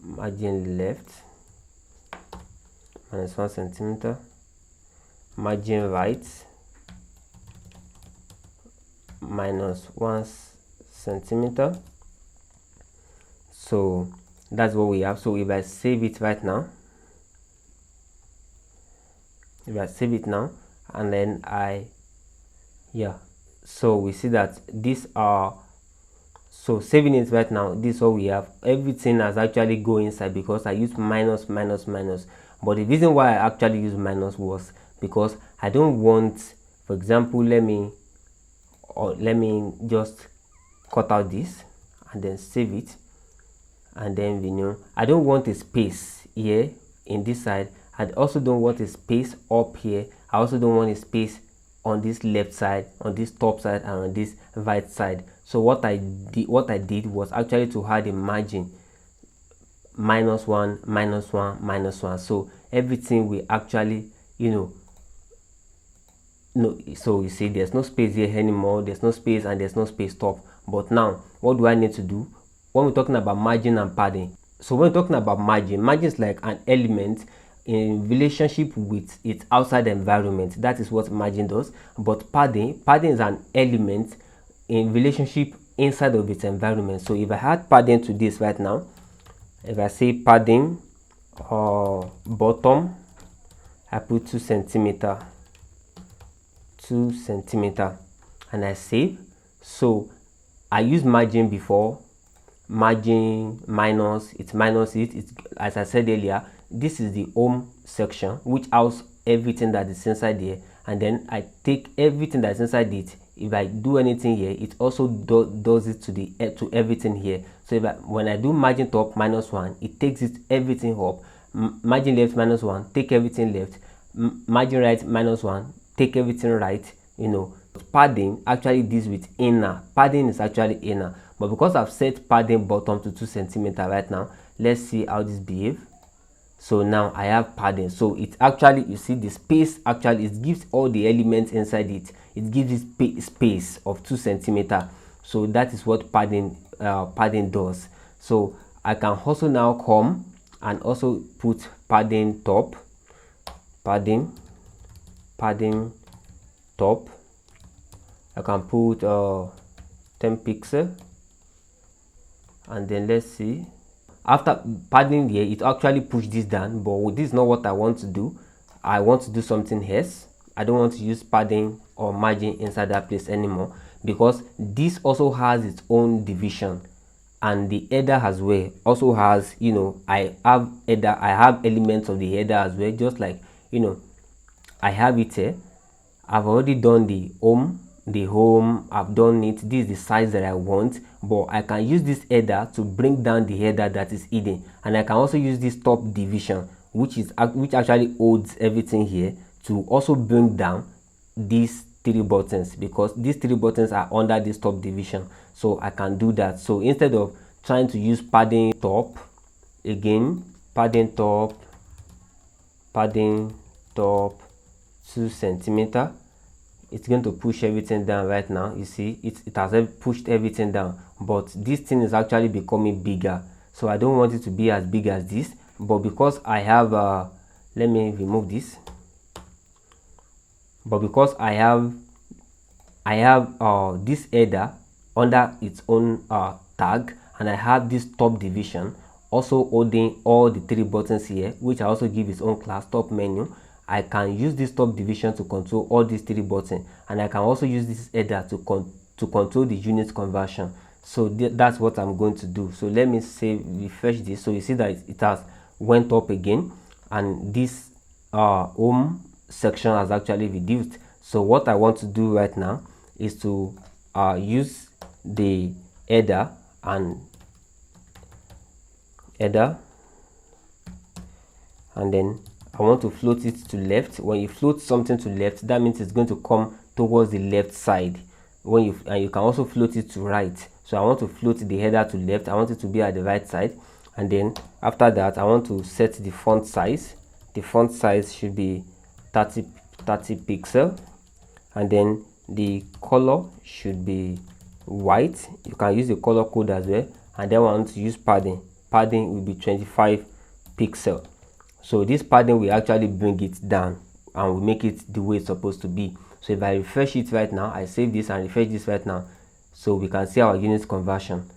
Margin left, -1 centimeter. Margin right, -1 centimeter. So that's what we have. So if I save it right now, and then so we see that these are, so saving it right now, this is what we have. Everything has actually go inside because I use minus. But the reason why I actually use minus was because I don't want, for example, let me just cut out this and then save it, and then renew. I don't want a space here in this side. I also don't want a space up here. I also don't want a space on this left side, on this top side, and on this right side. So what I did was actually to add a margin, -1, -1, -1. So everything will actually, so you see there's no space here anymore. There's no space and there's no space top. But now what do I need to do when we're talking about margin and padding? So when we're talking about margin is like an element in relationship with its outside environment. That is what margin does. But padding is an element in relationship inside of its environment. So if I add padding to this right now, if I say padding or bottom, I put 2 centimeter, and I save. So I used margin before, margin minus, it's as I said earlier, this is the home section which house everything that is inside here, and then I take everything that's inside it. If I do anything here, it also does it to everything here. So when I do margin top -1, it takes everything up. Margin left -1, take everything left. Margin right -1, take everything right. Padding actually deals with inner. Padding is actually inner, but because I've set padding bottom to 2 centimeter right now, let's see how this behaves. So now I have padding. So it actually, you see the space actually, it gives all the elements inside it. It gives it space of 2 centimeter. So that is what padding does. So I can also now come and also put padding top, padding top. I can put 10 pixel, and then let's see. After padding here, it actually pushed this down, but this is not what I want to do. I want to do something else. I don't want to use padding or margin inside that place anymore, because this also has its own division, and the header as well also has, I have elements of the header as well, just like I have it here. I've already done the home the home, I've done it, this is the size that I want, but I can use this header to bring down the header that is hidden, and I can also use this top division which actually holds everything here to also bring down these 3 buttons, because these 3 buttons are under this top division. So I can do that. So instead of trying to use padding top again, padding top 2 centimeter, it's going to push everything down. Right now you see it has pushed everything down, but this thing is actually becoming bigger, so I don't want it to be as big as this. But because I have let me remove this, but because I have this header under its own tag, and I have this top division also holding all the 3 buttons here, which I also give its own class, top menu, I can use this top division to control all these 3 buttons, and I can also use this header to control the unit conversion. So that's what I'm going to do. So let me refresh this. So you see that it has went up again, and this home section has actually reduced. So what I want to do right now is to use the header, and then I want to float it to left. When you float something to left, that means it's going to come towards the left side. And you can also float it to right. So I want to float the header to left. I want it to be at the right side. And then after that, I want to set the font size. The font size should be 30 pixel, and then the color should be white. You can use the color code as well. And then I want to use padding. Padding will be 25 pixel. So this padding will actually bring it down and will make it the way it's supposed to be. So if I refresh it right now, I save this and refresh this right now, so we can see our unit conversion.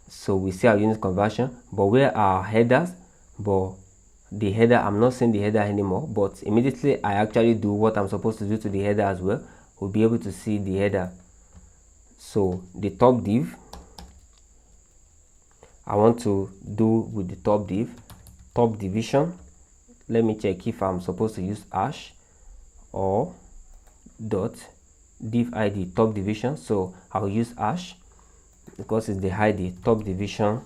So we see our unit conversion, but where are our headers? But the header, I'm not seeing the header anymore, but immediately I actually do what I'm supposed to do to the header as well, we'll be able to see the header. So the top div, I want to do with the top division. Let me check if I'm supposed to use hash or dot div id top division. So I'll use hash because it's the id top division,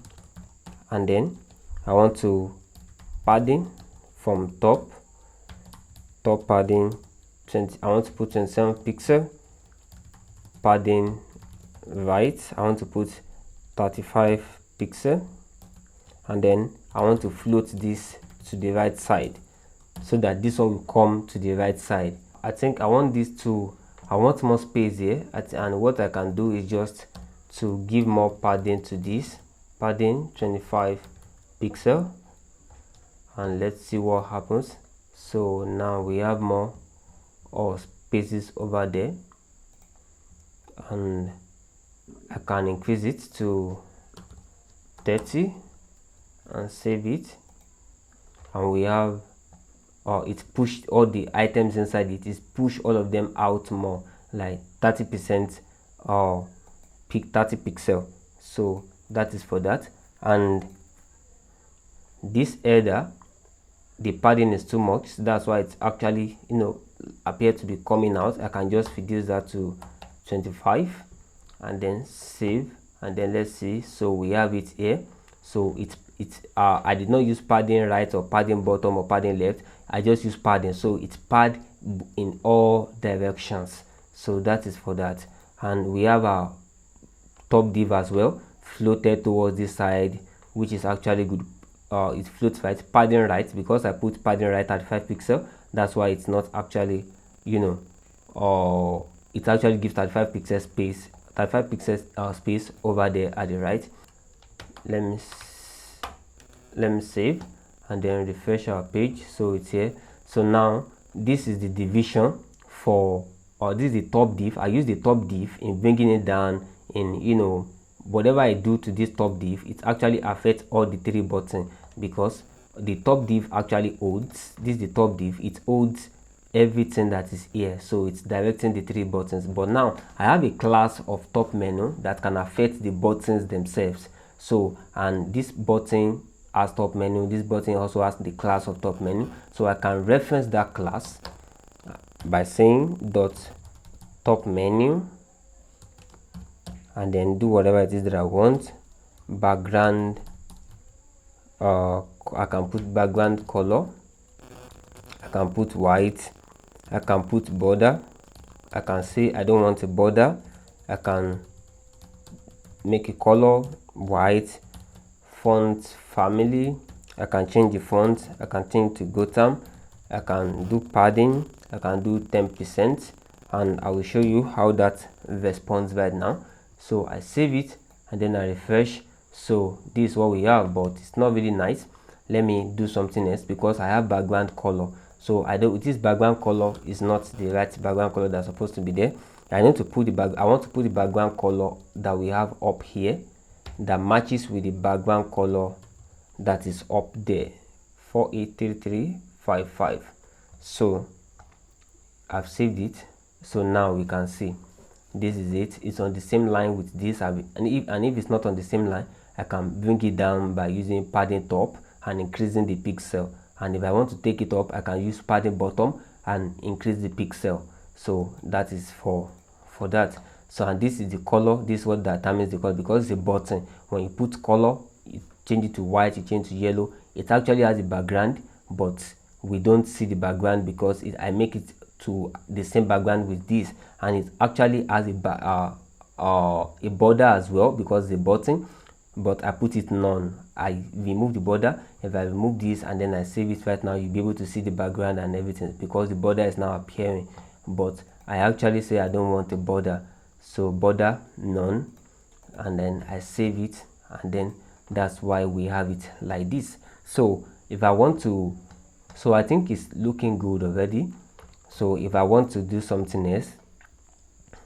and then I want to padding from top padding 20. I want to put 27 pixel. Padding right, I want to put 35 pixel, and then I want to float this to the right side so that this one will come to the right side. I think I want I want more space here, and what I can do is just to give more padding to this. Padding 25 pixel, and let's see what happens. So now we have more spaces over there, and I can increase it to 30 and save it, and we have it pushed all the items inside it, is push all of them out more, like 30% or 30 pixel. So that is for that. And this header, the padding is too much, that's why it's actually appear to be coming out. I can just reduce that to 25 and then save, and then let's see. So we have it here. So I did not use padding right or padding bottom or padding left, I just use padding, so it's pad in all directions. So that is for that. And we have our top div as well, floated towards this side, which is actually good. It floats right, padding right, because I put padding right at 5 pixel, that's why it's not actually it actually gives 35 pixel space, 35 pixels space over there at the right. Let me save and then refresh our page. So it's here. So now this is the division for, or this is the top div. I use the top div in bringing it down in whatever I do to this top div, it actually affects all the 3 buttons, because the top div actually holds, this is the top div, it holds everything that is here, so it's directing the 3 buttons. But now I have a class of top menu that can affect the buttons themselves. So, and this button has top menu, this button also has the class of top menu, so I can reference that class by saying dot top menu, and then do whatever it is that I want. Background, I can put background color, I can put white, I can put border, I can say I don't want a border, I can make a color white. Font family, I can change the font, I can change to Gotham, I can do padding, I can do 10%, and I will show you how that responds right now. So I save it and then I refresh. So this is what we have, but it's not really nice. Let me do something else because I have background color. So I don't, this background color is not the right background color that's supposed to be there. I want to put the background color that we have up here that matches with the background color that is up there, 483355. So I've saved it. So now we can see this is it. It's on the same line with this, and if it's not on the same line, I can bring it down by using padding top and increasing the pixel. And if I want to take it up, I can use padding bottom and increase the pixel. So that is for that. So, and this is the color. This is what determines the color, because it's a button. When you put color, you change it to white, you change to yellow, it actually has a background, but we don't see the background because I make it to the same background with this, and it actually has a border as well because the button, but I put it none. I remove the border. If I remove this and then I save it right now, you'll be able to see the background and everything because the border is now appearing. But I actually say I don't want a border, so border none, and then I save it, and then that's why we have it like this. So if I want to, so I think it's looking good already. So if I want to do something else,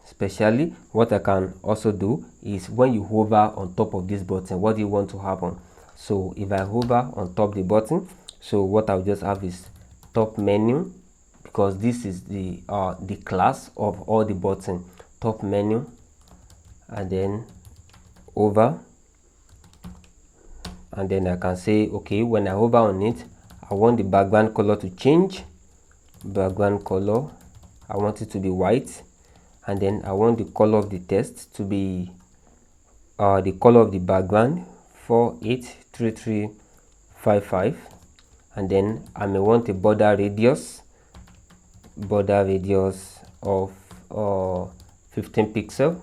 especially what I can also do is when you hover on top of this button, what do you want to happen? So if I hover on top the button, so what I'll just have is top menu, because this is the class of all the button, top menu, and then over, and then I can say okay, when I hover on it, I want the background color to change. Background color, I want it to be white, and then I want the color of the text to be the color of the background, 483355, and then I may want a border radius of 15 pixel,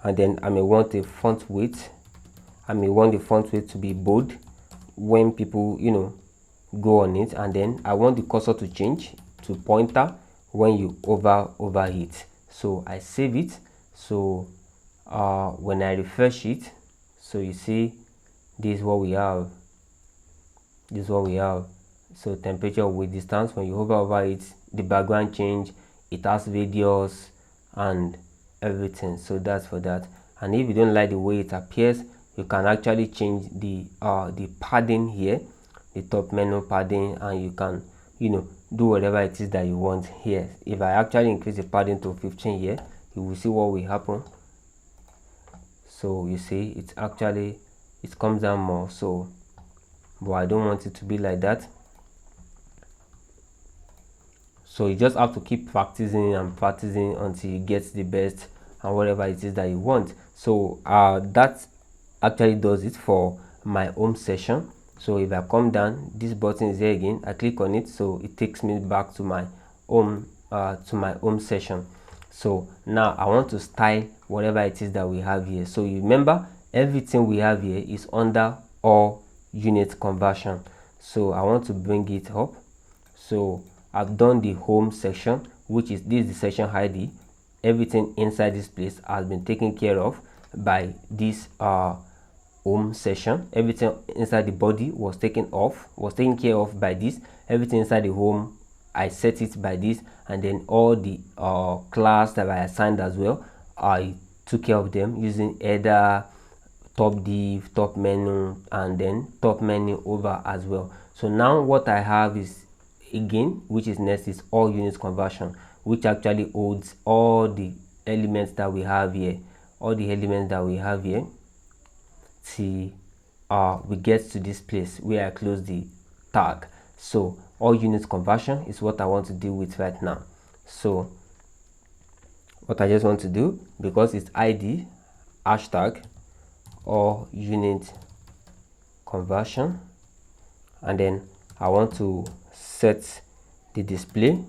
and then I may want a font weight. I may want the font weight to be bold when people go on it, and then I want the cursor to change to pointer when you over it. So I save it. So when I refresh it, so you see this is what we have. So temperature with distance, when you hover over it, the background change, it has radius and everything. So that's for that. And if you don't like the way it appears, you can actually change the padding here, the top menu padding, and you can do whatever it is that you want here. If I actually increase the padding to 15 here, you will see what will happen. So you see it comes down more. So but I don't want it to be like that. So you just have to keep practicing and practicing until you get the best and whatever it is that you want. So that actually does it for my home session. So if I come down, this button is here again, I click on it, so it takes me back to my home session. So now I want to style whatever it is that we have here. So you remember, everything we have here is under all unit conversion. So I want to bring it up. So I've done the home section, which is this is the section ID. Everything inside this place has been taken care of by this home session. Everything inside the body was taken care of by this. Everything inside the home, I set it by this, and then all the class that I assigned as well, I took care of them using header, top div, top menu, and then top menu over as well. So now what I have is, again, which is next, is all units conversion, which actually holds all the elements that we have here, till we get to this place where I close the tag. So all units conversion is what I want to deal with right now. So what I just want to do, because it's ID hashtag or unit conversion, and then I want to set the display.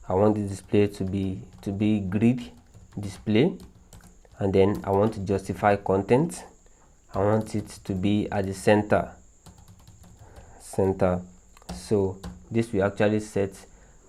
I want the display to be grid display, and then I want to justify content. I want it to be at the center. So this we actually set.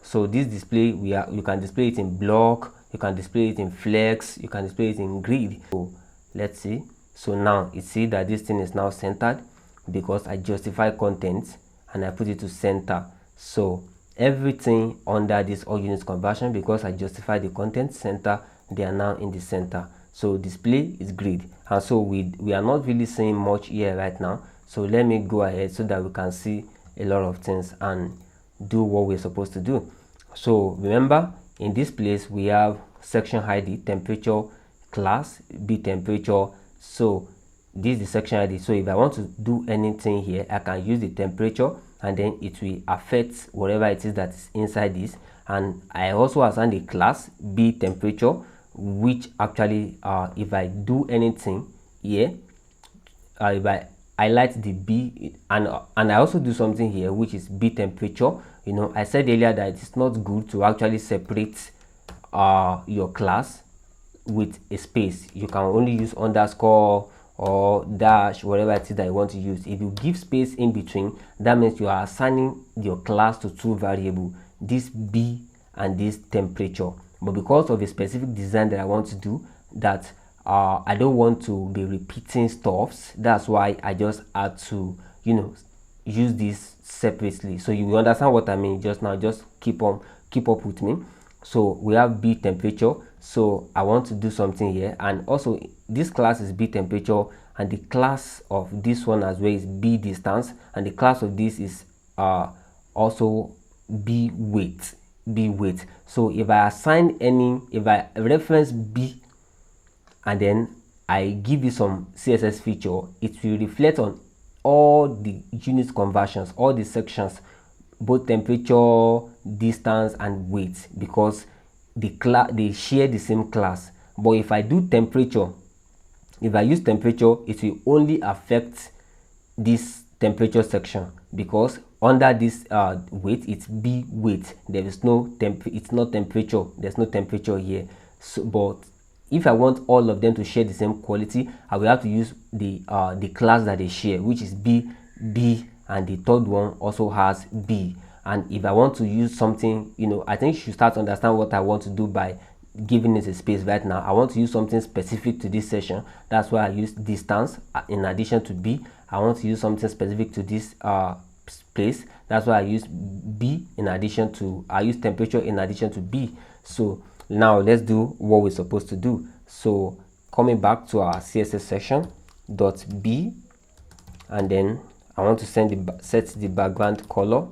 So this display, you can display it in block, you can display it in flex, you can display it in grid. So let's see. So now you see that this thing is now centered because I justify content and I put it to center. So everything under this all units conversion, because I justify the content center, they are now in the center. So display is grid, and so we are not really seeing much here right now. So let me go ahead so that we can see a lot of things and do what we're supposed to do. So remember, in this place we have section ID, temperature, class, be temperature. So this is the section ID. So if I want to do anything here, I can use the temperature, and then it will affect whatever it is that is inside this. And I also assign the class be temperature, which actually if I do anything here, if I highlight the B, and I also do something here which is be temperature. You know, I said earlier that it's not good to actually separate your class with a space. You can only use underscore or dash, whatever it is that you want to use. If you give space in between, that means you are assigning your class to two variables, this B and this temperature. But because of a specific design that I want to do, that I don't want to be repeating stuffs, that's why I just had to, you know, use this separately. So you will understand what I mean just now. Just keep up with me. So we have B temperature. So I want to do something here, and also this class is B temperature, and the class of this one as well is B distance, and the class of this is also B weight. So if I assign if I reference B and then I give you some CSS feature, it will reflect on all the unit conversions, all the sections, both temperature, distance and weight, because they share the same class. But if I do temperature, if I use temperature, it will only affect this temperature section, because under this weight, it's B weight. There is no it's not temperature. There's no temperature here. So, but if I want all of them to share the same quality, I will have to use the class that they share, which is B, and the third one also has B. And if I want to use something, you know, I think you should start to understand what I want to do by giving it a space right now. I want to use something specific to this session. That's why I use distance in addition to B. I want to use something specific to this place. That's why I use B in addition to, I use temperature in addition to B. So now let's do what we're supposed to do. So coming back to our CSS section, .b, and then I want to set the background color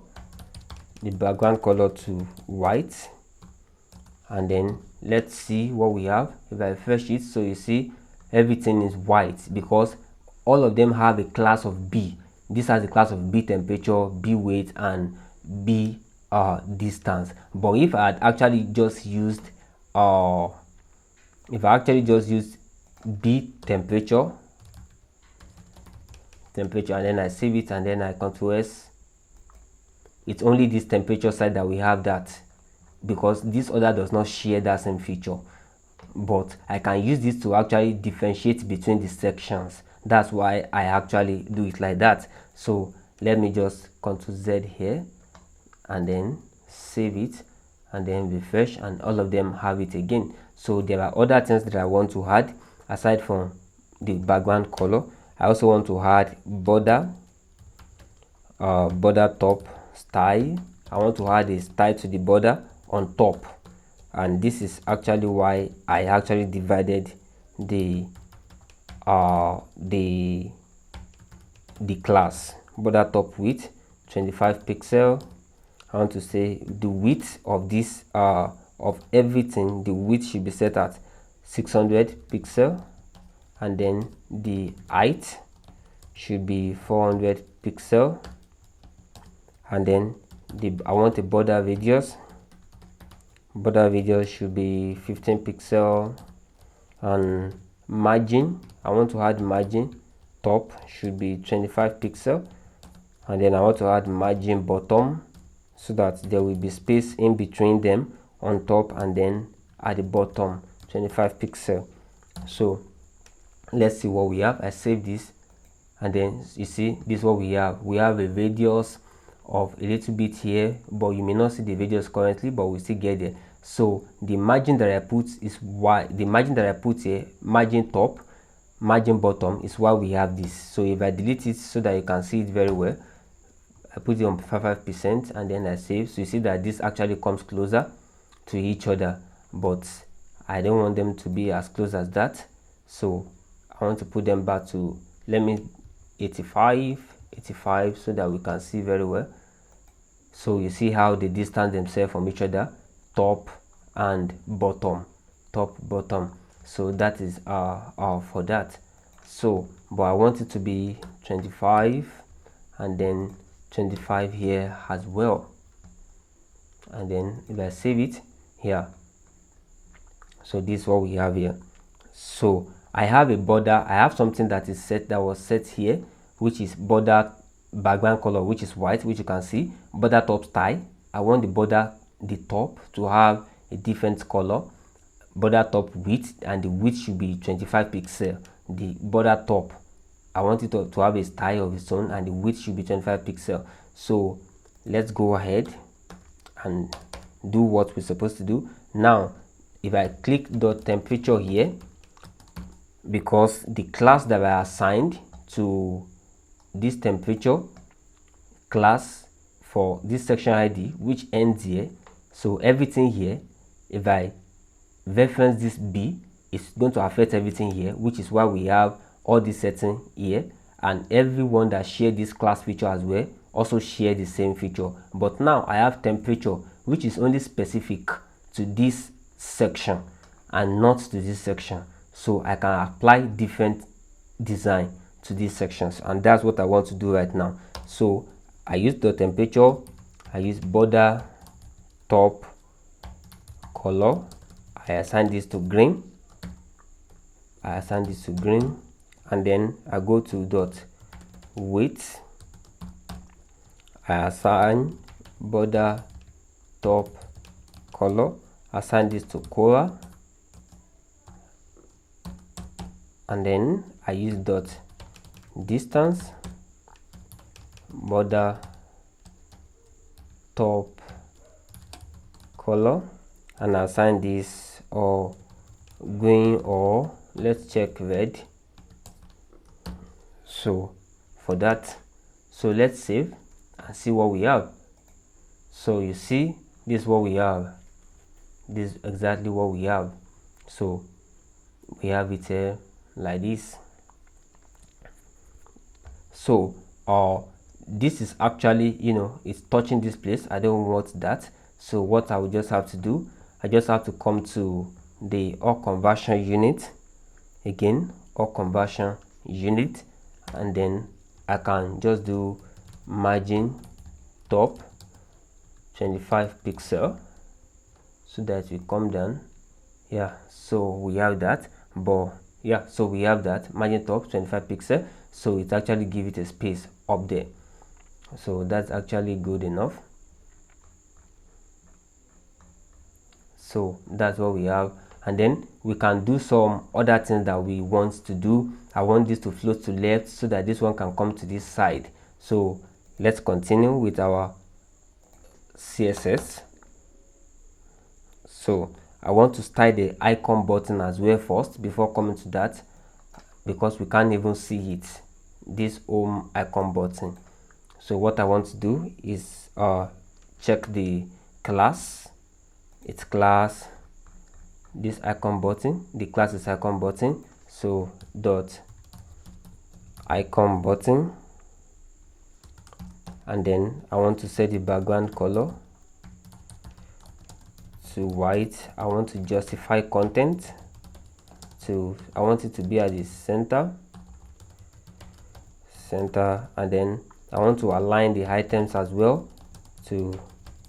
to white, and then let's see what we have. If I refresh it, so you see everything is white because all of them have a class of B. This has a class of B temperature, B weight, and B distance. But if I had actually just used B temperature, and then I save it, and then I Ctrl S, it's only this temperature side that we have that, because this other does not share that same feature. But I can use this to actually differentiate between the sections. That's why I actually do it like that. So let me just Ctrl Z here and then save it and then refresh, and all of them have it again. So there are other things that I want to add aside from the background color. I also want to add border top style. I want to add a style to the border on top, and this is actually why I actually divided the class. Border top width 25 pixel. I want to say the width of this of everything, the width should be set at 600 pixel, and then the height should be 400 pixel, and then I want a border radius border radius should be 15 pixel, and margin, I want to add margin top should be 25 pixel, and then I want to add margin bottom so that there will be space in between them on top and then at the bottom 25 pixel. So let's see what we have. I save this, and then you see this is what we have. We have a radius of a little bit here, but you may not see the radius currently, but we still get there. So the margin that I put is why the margin that I put here, margin top, margin bottom, is why we have this. So if I delete it so that you can see it very well, I put it on 55% and then I save. So you see that this actually comes closer to each other, but I don't want them to be as close as that. So I want to put them back to, let me 85 so that we can see very well. So you see how they distance themselves from each other, top and bottom, top bottom. So that is for that. So but I want it to be 25 and then 25 here as well, and then if I save it here, so this is what we have here. So I have a border, I have something that is set, that was set here, which is border background color, which is white, which you can see. Border top style, I want the border, the top, to have a different color. Border top width, and the width should be 25 pixel. The border top, I want it to have a style of its own, and the width should be 25 pixel. So let's go ahead and do what we're supposed to do. Now if I click the temperature here, because the class that I assigned to this temperature class for this section ID, which ends here, so everything here, if I reference this B, it's going to affect everything here, which is why we have all this setting here, and everyone that share this class feature as well also share the same feature. But now I have temperature, which is only specific to this section and not to this section, so I can apply different design to these sections, and that's what I want to do right now. So I use the temperature, I use border top color, I assign this to green, and then I go to dot width, I assign border top color, assign this to coral, and then I use dot distance, border top color, and I assign this or green, or let's check red. So for that, so let's save and see what we have. So you see, this is what we have, this is exactly what we have. So we have it here like this. So this is actually, you know, it's touching this place. I don't want that. So what I will just have to do, I just have to come to the all conversion unit again, all conversion unit, and then I can just do margin top 25 pixel so that we come down. Yeah, so we have that. But yeah, so we have that margin top 25 pixel, so it actually give it a space up there, so that's actually good enough. So that's what we have, and then we can do some other things that we want to do. I want this to float to left so that this one can come to this side. So let's continue with our CSS. So I want to style the icon button as well first before coming to that, because we can't even see it, this home icon button. So what I want to do is check the class, its class, this icon button, the class is icon button. So dot icon button, and then I want to set the background color to white. I want to justify content to, I want it to be at the center, and then I want to align the items as well to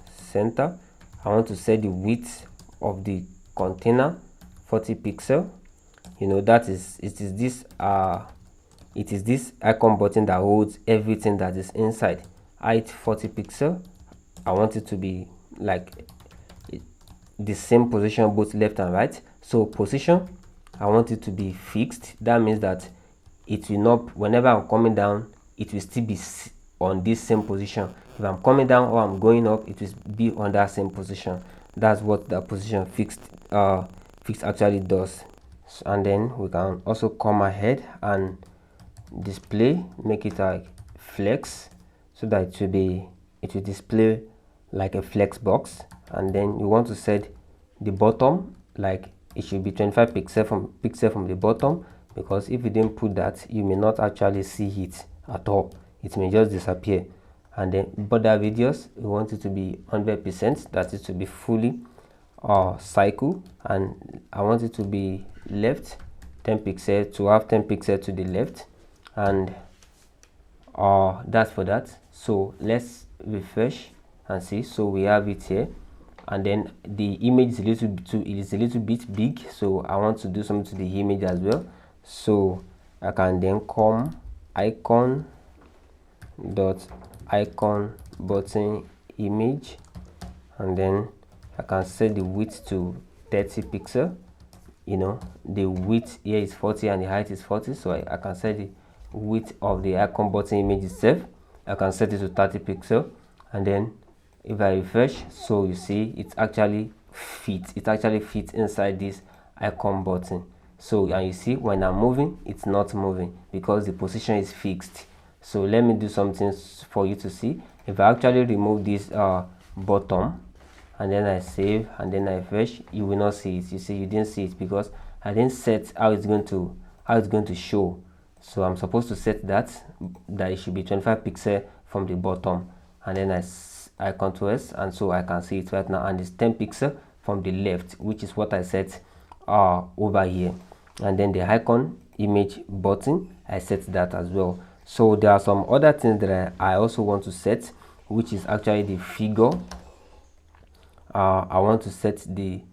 center. I want to set the width of the container, 40 pixel. You know, that is, it is this icon button that holds everything that is inside. Height 40 pixel. I want it to be like the same position both left and right. So position, I want it to be fixed. That means that it will not, whenever I'm coming down, it will still be on this same position. If I'm coming down or I'm going up, it will be on that same position. That's what the position fixed actually does. And then we can also come ahead and display, make it like flex, so that it will display like a flex box. And then you want to set the bottom, like it should be 25 pixel from the bottom, because if you didn't put that, you may not actually see it at all. It may just disappear. And then border radius, we want it to be 100%, that is to be fully cycle, and I want it to be left 10 pixel, to have 10 pixel to the left. And that's for that. So let's refresh and see. So we have it here, and then the image is a little bit big, so I want to do something to the image as well. So I can then come icon button image, and then I can set the width to 30 pixel. You know, the width here is 40 and the height is 40, so I can set the width of the icon button image itself. I can set it to 30 pixel, and then if I refresh, so you see it actually fits inside this icon button. So, and you see when I'm moving, it's not moving because the position is fixed. So let me do something for you to see. If I actually remove this bottom, and then I save, and then I refresh, you will not see it. You see, you didn't see it because I didn't set how it's going to show. So I'm supposed to set that it should be 25 pixel from the bottom, and then I Ctrl S, and so I can see it right now, and it's 10 pixel from the left, which is what I set over here. And then the icon image button, I set that as well. So there are some other things that I also want to set, which is actually the figure. I want to set the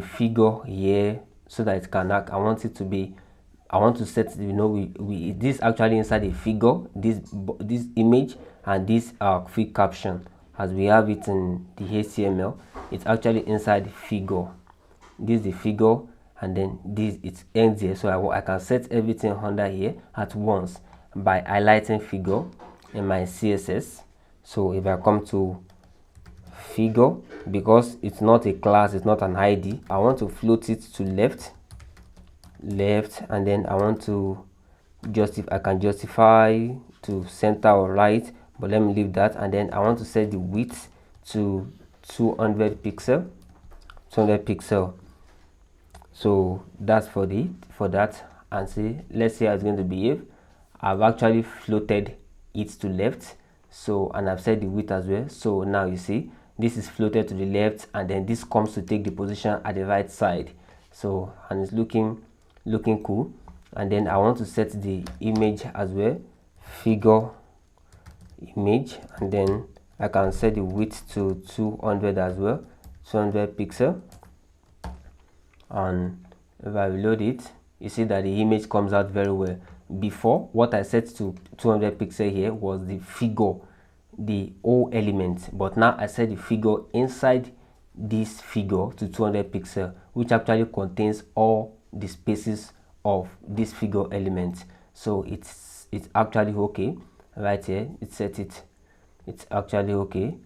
figure here so that it can act. I want to set, you know, this actually inside the figure, this image, and this quick caption as we have it in the HTML. It's actually inside the figure. This is the figure, and then this, it ends here. So I can set everything under here at once by highlighting figure in my CSS. So if I come to figure, because it's not a class, it's not an ID, I want to float it to left, and then I want to I can justify to center or right, but let me leave that. And then I want to set the width to 200 pixel. So that's for that. And see, let's see how it's going to behave. I've actually floated it to left, so, and I've set the width as well. So now you see this is floated to the left, and then this comes to take the position at the right side. So, and it's looking cool. And then I want to set the image as well, figure image, and then I can set the width to 200 as well, 200 pixel. And if I reload it, you see that the image comes out very well. Before, what I set to 200 pixel here was the figure, the whole element, but now I set the figure inside this figure to 200 pixel, which actually contains all the spaces of this figure element. So it's actually okay right here. It's actually okay.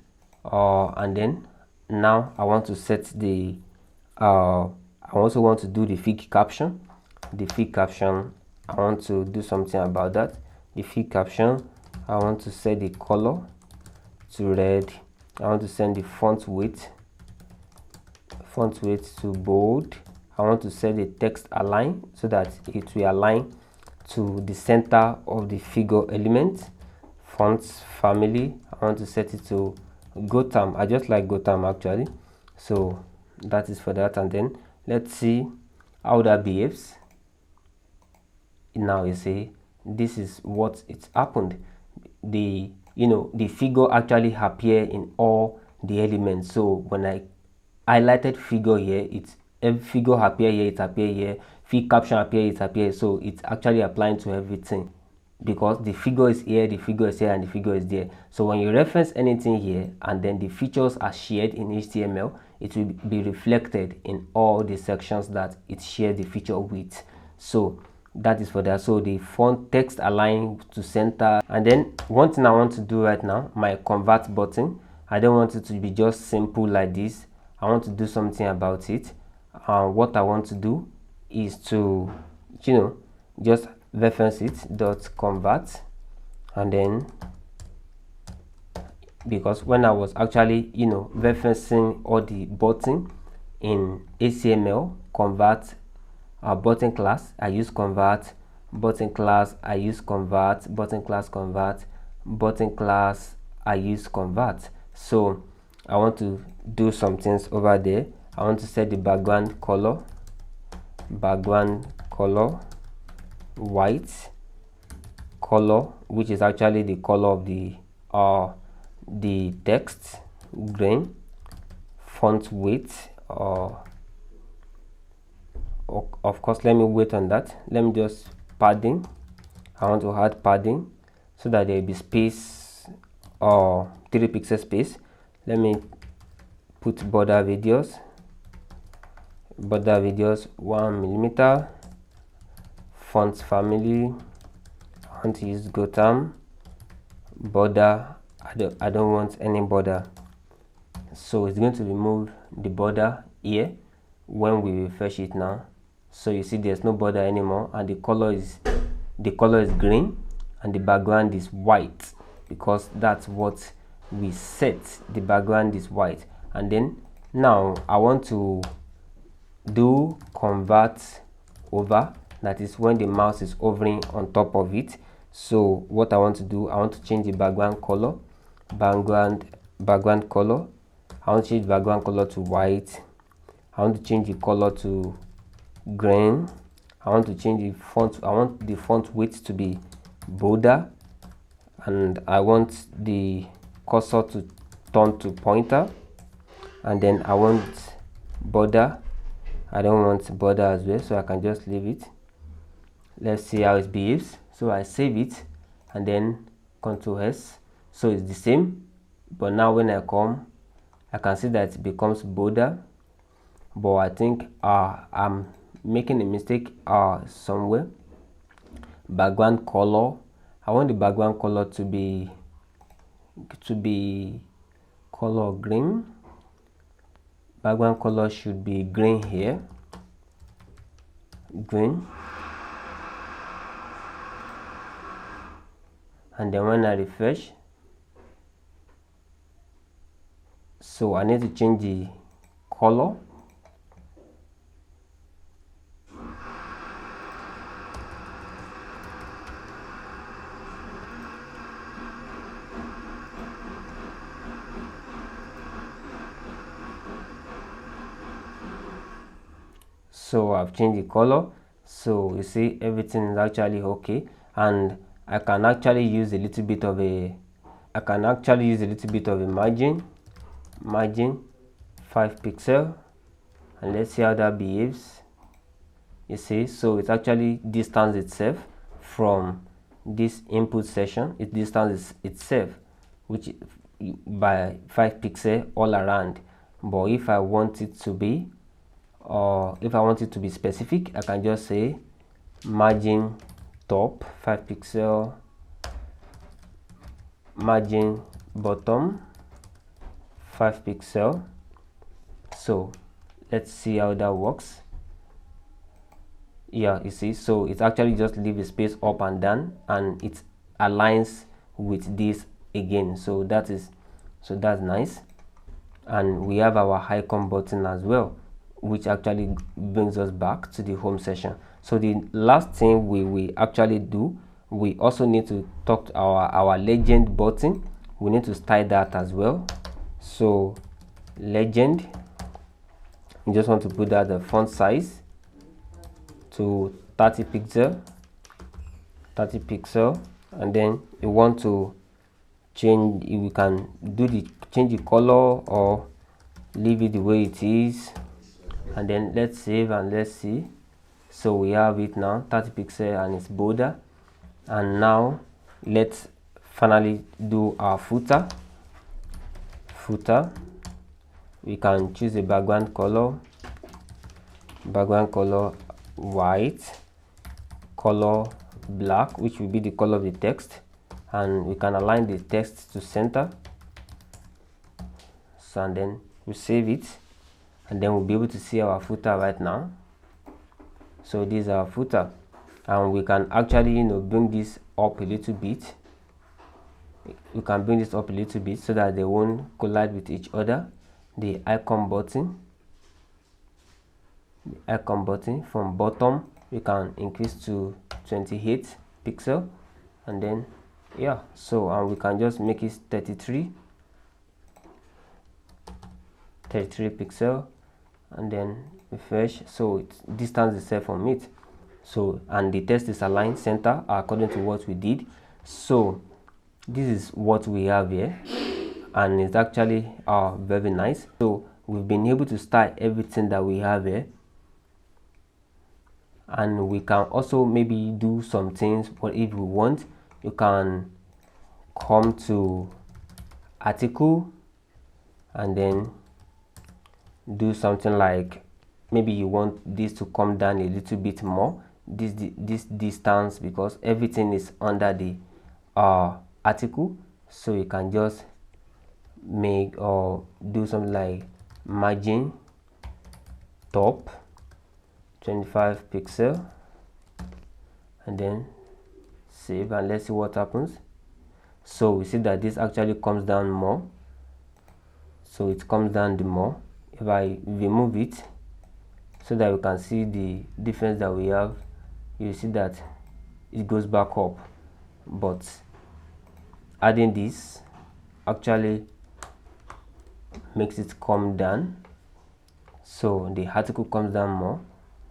And then now I want to set the I also want to do the fig caption. I want to do something about that. The fig caption, I want to set the color to red. I want to set the font weight to bold. I want to set the text align so that it will align to the center of the figure element. Fonts family, I want to set it to Gotham. I just like Gotham actually. So that is for that. And then let's see how that behaves. Now you see, this is what it's happened. The figure actually appear in all the elements. So when I highlighted figure here, it's every figure appear here, it appear here, fig caption appear, it appear. So it's actually applying to everything, because the figure is here, the figure is here, and the figure is there. So when you reference anything here and then the features are shared in HTML, it will be reflected in all the sections that it shares the feature with. So that is for that. So the font text align to center. And then one thing I want to do right now, my convert button, I don't want it to be just simple like this. I want to do something about it. What I want to do is to, just reference it dot convert, and then because when I was actually referencing all the button in HTML, convert button class, I use convert, button class, I use convert, button class, convert, button class, I use convert. So I want to do some things over there. I want to set the background color white color, which is actually the color of the text, green, font weight, of course, let me wait on that. Let me just padding. I want to add padding so that there will be space, or 3 pixel space. Let me put border radius 1 millimeter. Font family, I want to use Gotham. Border, I don't want any border, so it's going to remove the border here when we refresh it now. So you see there's no border anymore, and the color is green, and the background is white, because that's what we set. The background is white. And then now I want to do convert over, that is when the mouse is hovering on top of it. So what I want to do, I want to change the background color. Background color, I want to change background color to white. I want to change the color to green. I want to change the font. I want the font weight to be bolder, and I want the cursor to turn to pointer. And then I want border. I don't want border as well, so I can just leave it. Let's see how it behaves. So I save it and then Ctrl S. So it's the same, but now when I come, I can see that it becomes border. But I think I'm making a mistake somewhere. Background color, I want the background color to be color green. Background color should be green here, green. And then when I refresh, so I need to change the color. So I've changed the color, so you see everything is actually okay, and I can actually use a little bit of a margin 5 pixel, and let's see how that behaves. You see, so it actually distance itself from this input section. It distances itself which by 5 pixel all around. But if I want it to be specific, I can just say margin top 5 pixel, margin bottom 5 pixel. So let's see how that works. Yeah, you see, so it actually just leave a space up and down, and it aligns with this again. So that's nice. And we have our icon button as well, which actually brings us back to the home section. So the last thing we actually do, we also need to talk to our legend button. We need to style that as well. So legend, you just want to put that the font size to 30 pixel, and then you want to change, we can do change the color, or leave it the way it is, and then let's save and let's see. So we have it now, 30 pixel, and it's bolder. And now let's finally do our footer. We can choose a background color white, color black, which will be the color of the text, and we can align the text to center. So, and then we save it, and then we'll be able to see our footer right now. So this is our footer, and we can actually bring this up a little bit. We can bring this up a little bit so that they won't collide with each other. The icon button from bottom, we can increase to 28 pixel, and then yeah, so and we can just make it 33 pixel, and then refresh. So it distance itself from it. So, and the text is aligned center according to what we did. So this is what we have here, and it's actually very nice. So we've been able to style everything that we have here, and we can also maybe do some things. What if we want, you can come to article and then do something like, maybe you want this to come down a little bit more, this distance, because everything is under the article. So you can just make or do something like margin top 25 pixel, and then save, and let's see what happens. So we see that this actually comes down more, so it comes down the more. If I remove it so that we can see the difference that we have, you see that it goes back up, but adding this actually makes it come down, so the article comes down more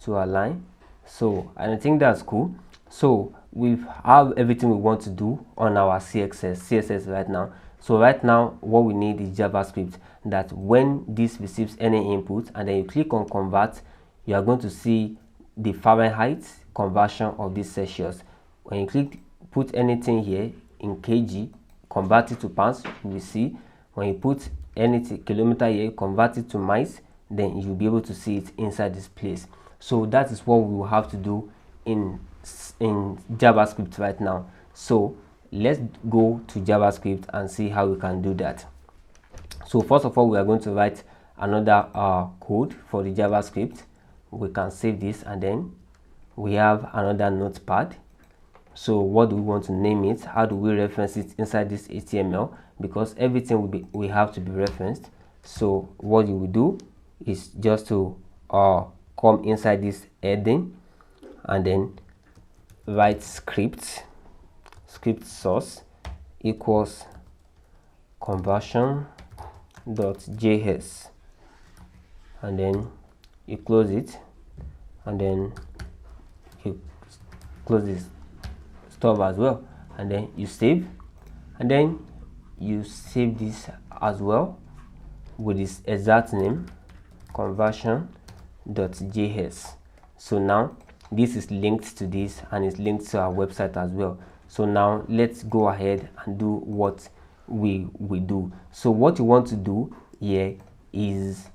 to align. So, and I think that's cool. So we have everything we want to do on our CSS right now. So right now what we need is JavaScript, that when this receives any input and then you click on convert, you are going to see the Fahrenheit conversion of this Celsius. When you click put anything here in kg, convert it to pounds, you will see. When you put anything kilometer here, convert it to miles, then you'll be able to see it inside this place. So that is what we will have to do in JavaScript right now. So let's go to JavaScript and see how we can do that. So first of all, we are going to write another code for the JavaScript. We can save this, and then we have another notepad. So what do we want to name it? How do we reference it inside this HTML? Because everything will have to be referenced. So what you will do is just to come inside this heading and then write script source equals conversion.js, and then you close it, and then you close this stuff as well, and then you save, and then you save this as well with this exact name, conversion.js. So now this is linked to this, and it's linked to our website as well. So now let's go ahead and do what we do. So what you want to do here is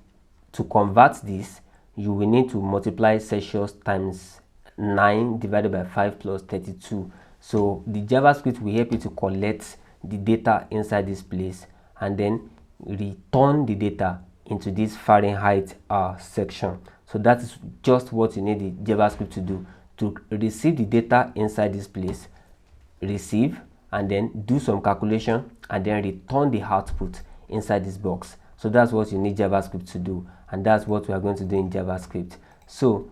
to convert this. You will need to multiply Celsius times 9 divided by 5 plus 32. So the JavaScript will help you to collect the data inside this place and then return the data into this Fahrenheit section. So that is just what you need the JavaScript to do, to receive the data inside this place, receive, and then do some calculation, and then return the output inside this box. So that's what you need JavaScript to do, and that's what we are going to do in JavaScript. So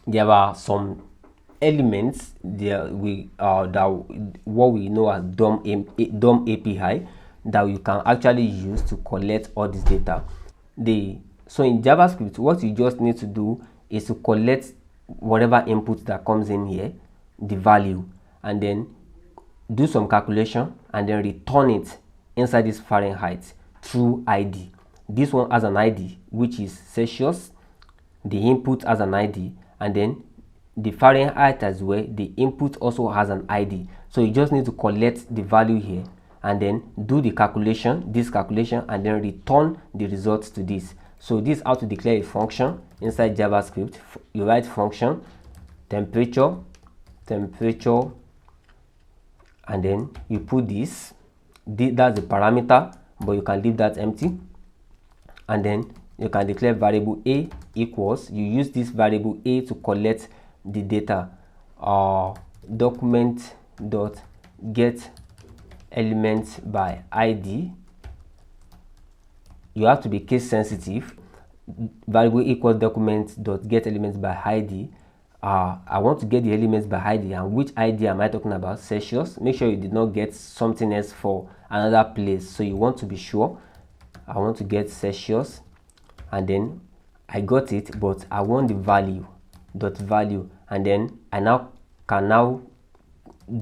there are some elements there what we know as DOM API that you can actually use to collect all this data. So in JavaScript, what you just need to do is to collect whatever input that comes in here, the value, and then do some calculation and then return it inside this Fahrenheit through ID. this one has an ID, which is Celsius. The input has an ID, and then the Fahrenheit as well, the input also has an ID. So you just need to collect the value here and then do the calculation, this calculation, and then return the results to this. So this is how to declare a function inside JavaScript. You write function temperature, and then you put this. That's the parameter, but you can leave that empty. And then you can declare variable a equals, you use this variable a to collect the data. Document dot get elements by ID. You have to be case sensitive. Variable equals document dot get elements by ID. I want to get the elements by ID, and which ID am I talking about? Celsius. Make sure you did not get something else for another place, so you want to be sure. I want to get Celsius, and then I got it, but I want the value dot value, and then I can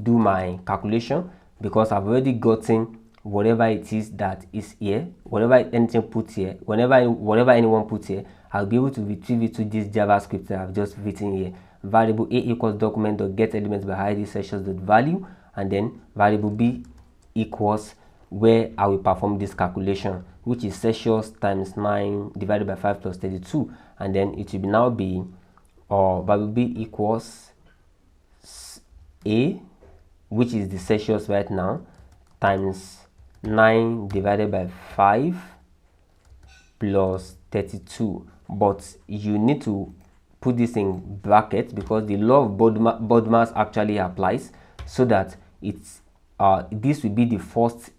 do my calculation because I've already gotten whatever it is that is here, whatever anything put here, whatever anyone put here, I'll be able to retrieve it to this JavaScript that I've just written here. Variable a equals document dot get elements by ID Celsius dot value, and then variable b equals where I will perform this calculation, which is Celsius times 9 divided by 5 plus 32, and then it will now be variable b equals a, which is the Celsius right now, times 9 divided by 5 plus 32. But you need to put this in brackets because the law of Bodmer's actually applies, so that it's this will be the first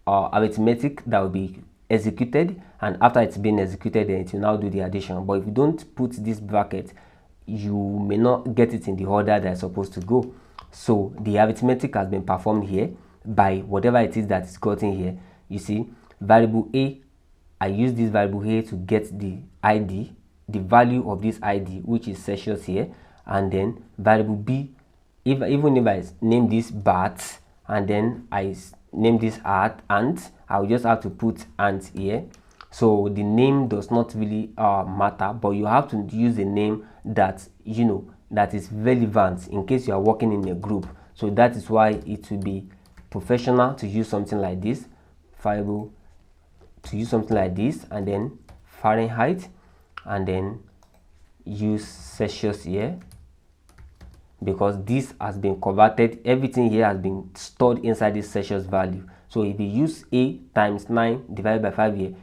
arithmetic that will be executed, and after it's been executed, then it will now do the addition. But if you don't put this bracket, you may not get it in the order that it's supposed to go. So the arithmetic has been performed here by whatever it is that is gotten here. You see, variable a, I use this variable here to get the ID, the value of this ID, which is Celsius here, and then variable b, even if I name this bat, and then I name this ant, I will just have to put ant here. So the name does not really matter, but you have to use a name that that is relevant in case you are working in a group. So that is why it will be professional to use something like this, variable to use something like this, and then Fahrenheit, and then use Celsius here, because this has been converted. Everything here has been stored inside this Celsius value. So if you use a times 9 divided by 5 here,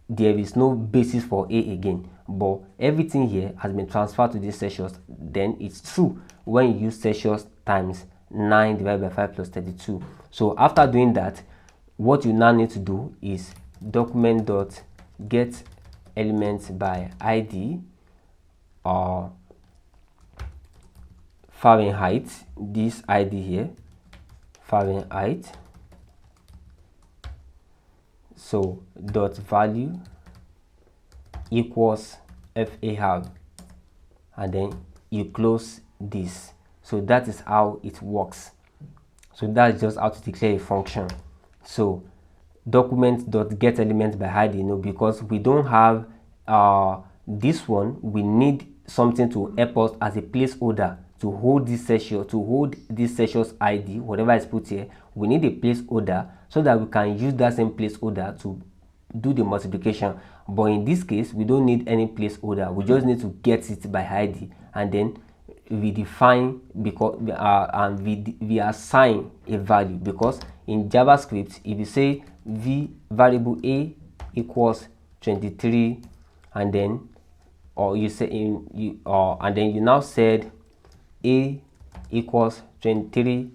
there is no basis for a again, but everything here has been transferred to this Celsius. Then it's true when you use Celsius times 9 divided by 5 plus 32. So after doing that, what you now need to do is document dot get elements by ID or Fahrenheit, this ID here, Fahrenheit. So dot value equals FAR, and then you close this. So that is how it works. So that's just how to declare a function. So document dot get element by ID, because we don't have this one, we need something to help us as a placeholder to hold this Celsius ID, whatever is put here. We need a placeholder so that we can use that same placeholder to do the multiplication. But in this case, we don't need any placeholder. We just need to get it by ID, and then we define because we assign a value. Because in JavaScript, if you say variable a equals 23, and then and then you now said a equals 23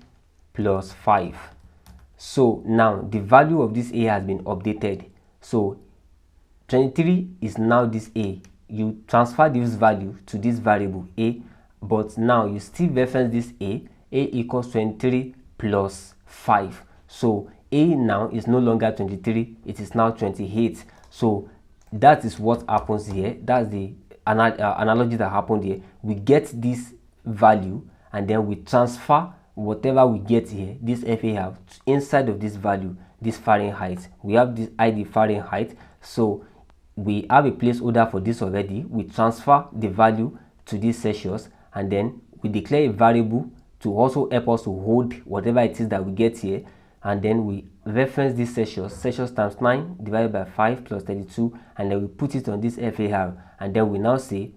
plus 5. So now the value of this a has been updated. So 23 is now this a. You transfer this value to this variable a, but now you still reference this a equals 23 plus 5. So a now is no longer 23, it is now 28. So that is what happens here. That's the analogy that happened here. We get this value, and then we transfer whatever we get here, this FAR, inside of this value, this Fahrenheit. We have this ID Fahrenheit, So we have a placeholder for this already. We transfer the value to these Celsius, and then we declare a variable to also help us to hold whatever it is that we get here, and then we reference this Celsius times 9 divided by 5 plus 32, and then we put it on this FAR, and then we now say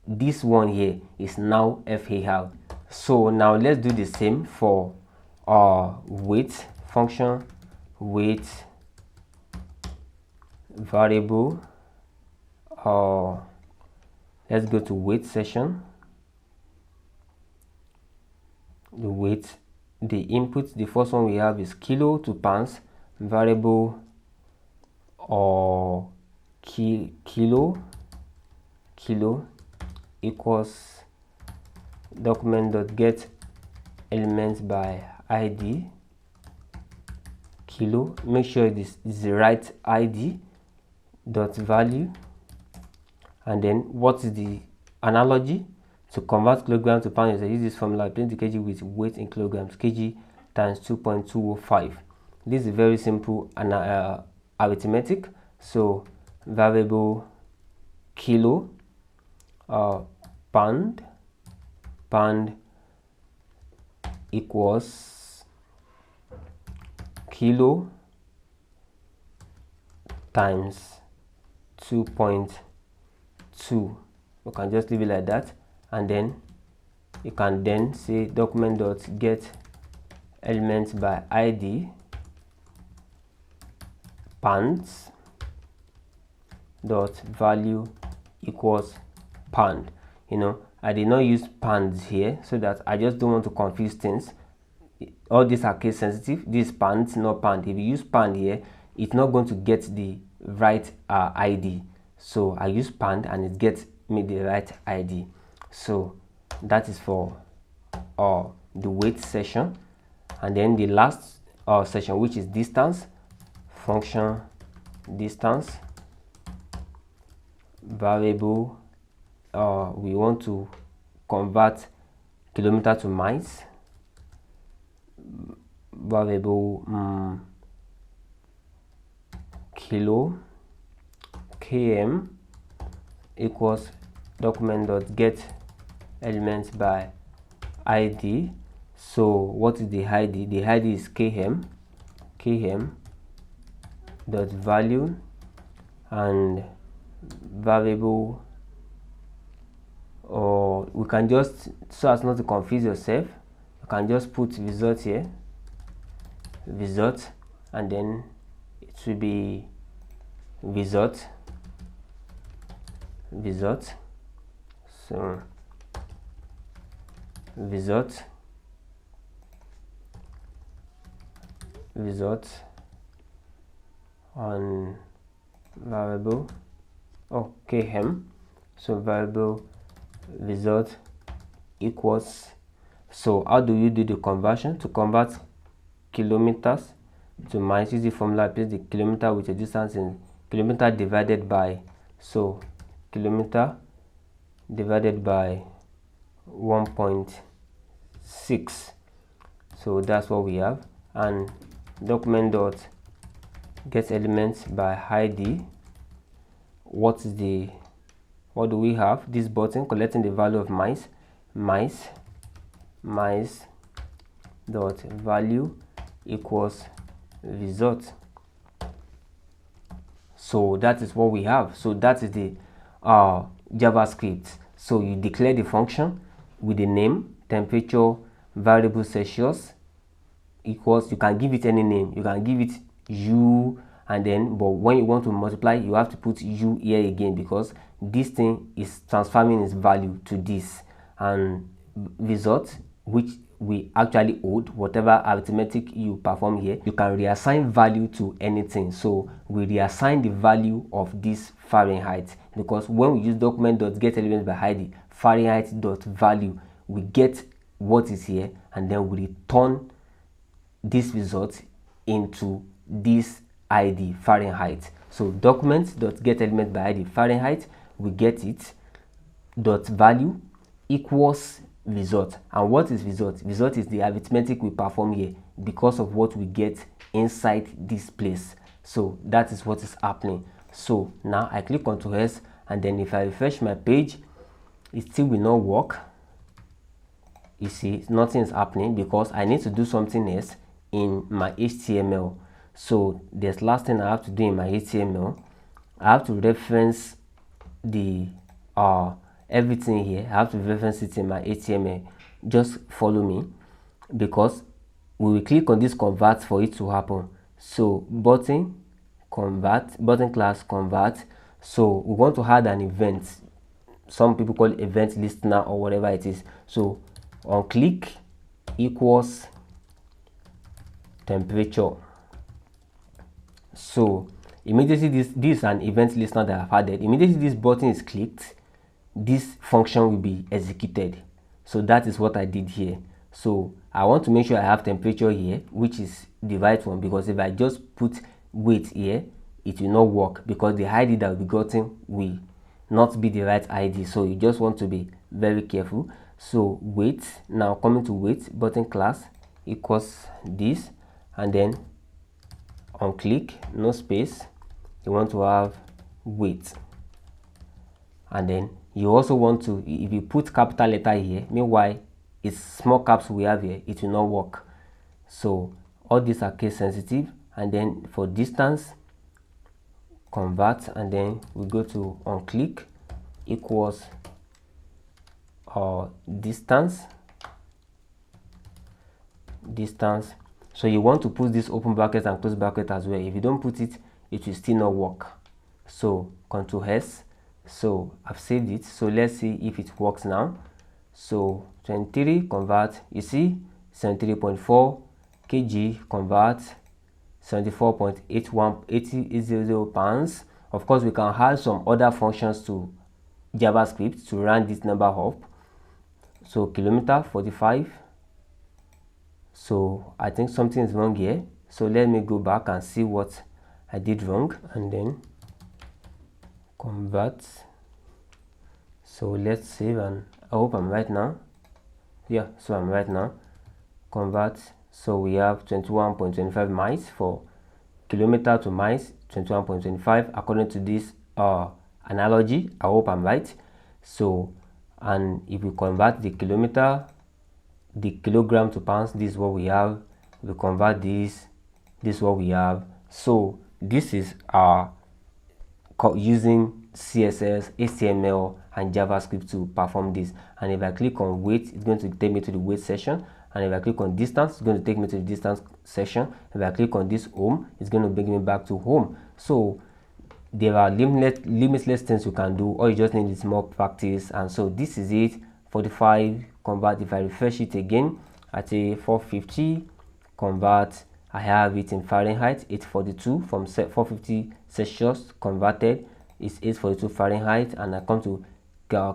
this one here is now FAR. So now let's do the same for weight function. Weight variable, let's go to weight session. The weight, the input, the first one we have is kilo to pounds. Variable or kilo equals document.get elements by ID kilo. Make sure this is the right ID dot value, and then what is the analogy to convert kilogram to pound? Use this formula, replace the kg with weight in kilograms, kg times 2.205. This is very simple arithmetic. So variable kilo pound equals kilo times 2.2. You can just leave it like that, and then you can then say document.get elements by ID pounds dot value equals pound. I did not use pounds here so that I just don't want to confuse things. All these are case sensitive. This pounds, not pound. If you use pound here, it's not going to get the right ID. So I use pound and it gets me the right ID. So that is for the weight session. And then the last session, which is distance function, distance variable. We want to convert kilometer to miles. Variable km equals document.get elements by ID. So what is the ID? The ID is km dot value, and variable, or we can just, so as not to confuse yourself, you can just put result here, result, and then it will be result. So result on variable km. So variable result equals, so how do you do the conversion? To convert kilometers to miles, use the formula, place the kilometer with a distance in kilometer divided by, so kilometer divided by 1.6. so that's what we have. And document dot get elements by ID. What do we have? This button collecting the value of miles dot value equals result. So that is what we have. So that is the JavaScript. So you declare the function with the name, temperature, variable Celsius equals, you can give it any name, you can give it u, and then, but when you want to multiply, you have to put u here again, because this thing is transforming its value to this. And result, which we actually hold, whatever arithmetic you perform here, you can reassign value to anything. So we reassign the value of this Fahrenheit, because when we use document.get elements by ID, Fahrenheit.value, we get what is here, and then we return this result into this ID Fahrenheit. So document.get element by ID Fahrenheit, we get it, dot value equals result. And what is result? Result is the arithmetic we perform here because of what we get inside this place. So that is what is happening. So now I click Ctrl S, and then if I refresh my page, it still will not work. You see, nothing is happening because I need to do something else in my HTML. So this last thing I have to do in my HTML, I have to reference the everything here. I have to reference it in my HTML. Just follow me, because we will click on this convert for it to happen. So button convert, button class convert. So we want to add an event. Some people call it event listener or whatever it is. So on click equals temperature. So immediately this is an event listener that I've added. Immediately this button is clicked, this function will be executed. So that is what I did here. So I want to make sure I have temperature here, which is the right one, because if I just put weight here, it will not work, because the ID that will be gotten will not be the right ID. So you just want to be very careful. So weight, now coming to weight, button class equals this, and then on click, no space, you want to have weight. And then you also want to, if you put capital letter here, meanwhile it's small caps we have here, it will not work. So all these are case sensitive. And then for distance, convert, and then we go to on click equals distance. So you want to put this open bracket and close bracket as well. If you don't put it, it will still not work. So Ctrl S. So I've saved it. So let's see if it works now. So 23 convert, you see 73.4 kg convert 74.800 pounds. Of course, we can add some other functions to JavaScript to round this number up. So kilometer 45. So I think something is wrong here. So let me go back and see what I did wrong, and then convert. So let's save, and I hope I'm right now. Yeah, so I'm right now. Convert. So we have 21.25 miles for kilometer to miles, 21.25 according to this analogy. I hope I'm right. So, and if we convert the kilogram to pounds, this is what we have. We convert this is what we have. So this is using CSS, HTML, and JavaScript to perform this. And if I click on weight, it's going to take me to the weight section. And if I click on distance, it's going to take me to the distance section. If I click on this home, it's going to bring me back to home. So there are limitless things you can do. All you just need is more practice. And so this is it. 45 convert. If I refresh it again at a 450 convert, I have it in Fahrenheit 842 from 450 Celsius converted is 842 Fahrenheit, and I come to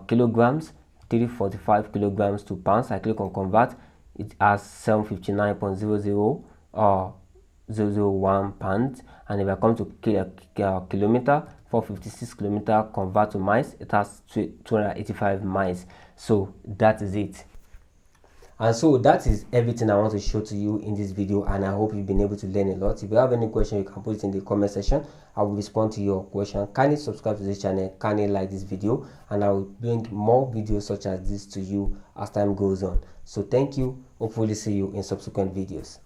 kilograms, 345 kilograms to pounds. I click on convert, it has 759.001 pounds. And if I come to kilometer, 456 kilometer convert to miles, it has 285 miles. So that is it. And so that is everything I want to show to you in this video, and I hope you've been able to learn a lot. If you have any question, you can put it in the comment section. I will respond to your question. Kindly subscribe to this channel, kindly like this video, and I will bring more videos such as this to you as time goes on. So thank you. Hopefully see you in subsequent videos.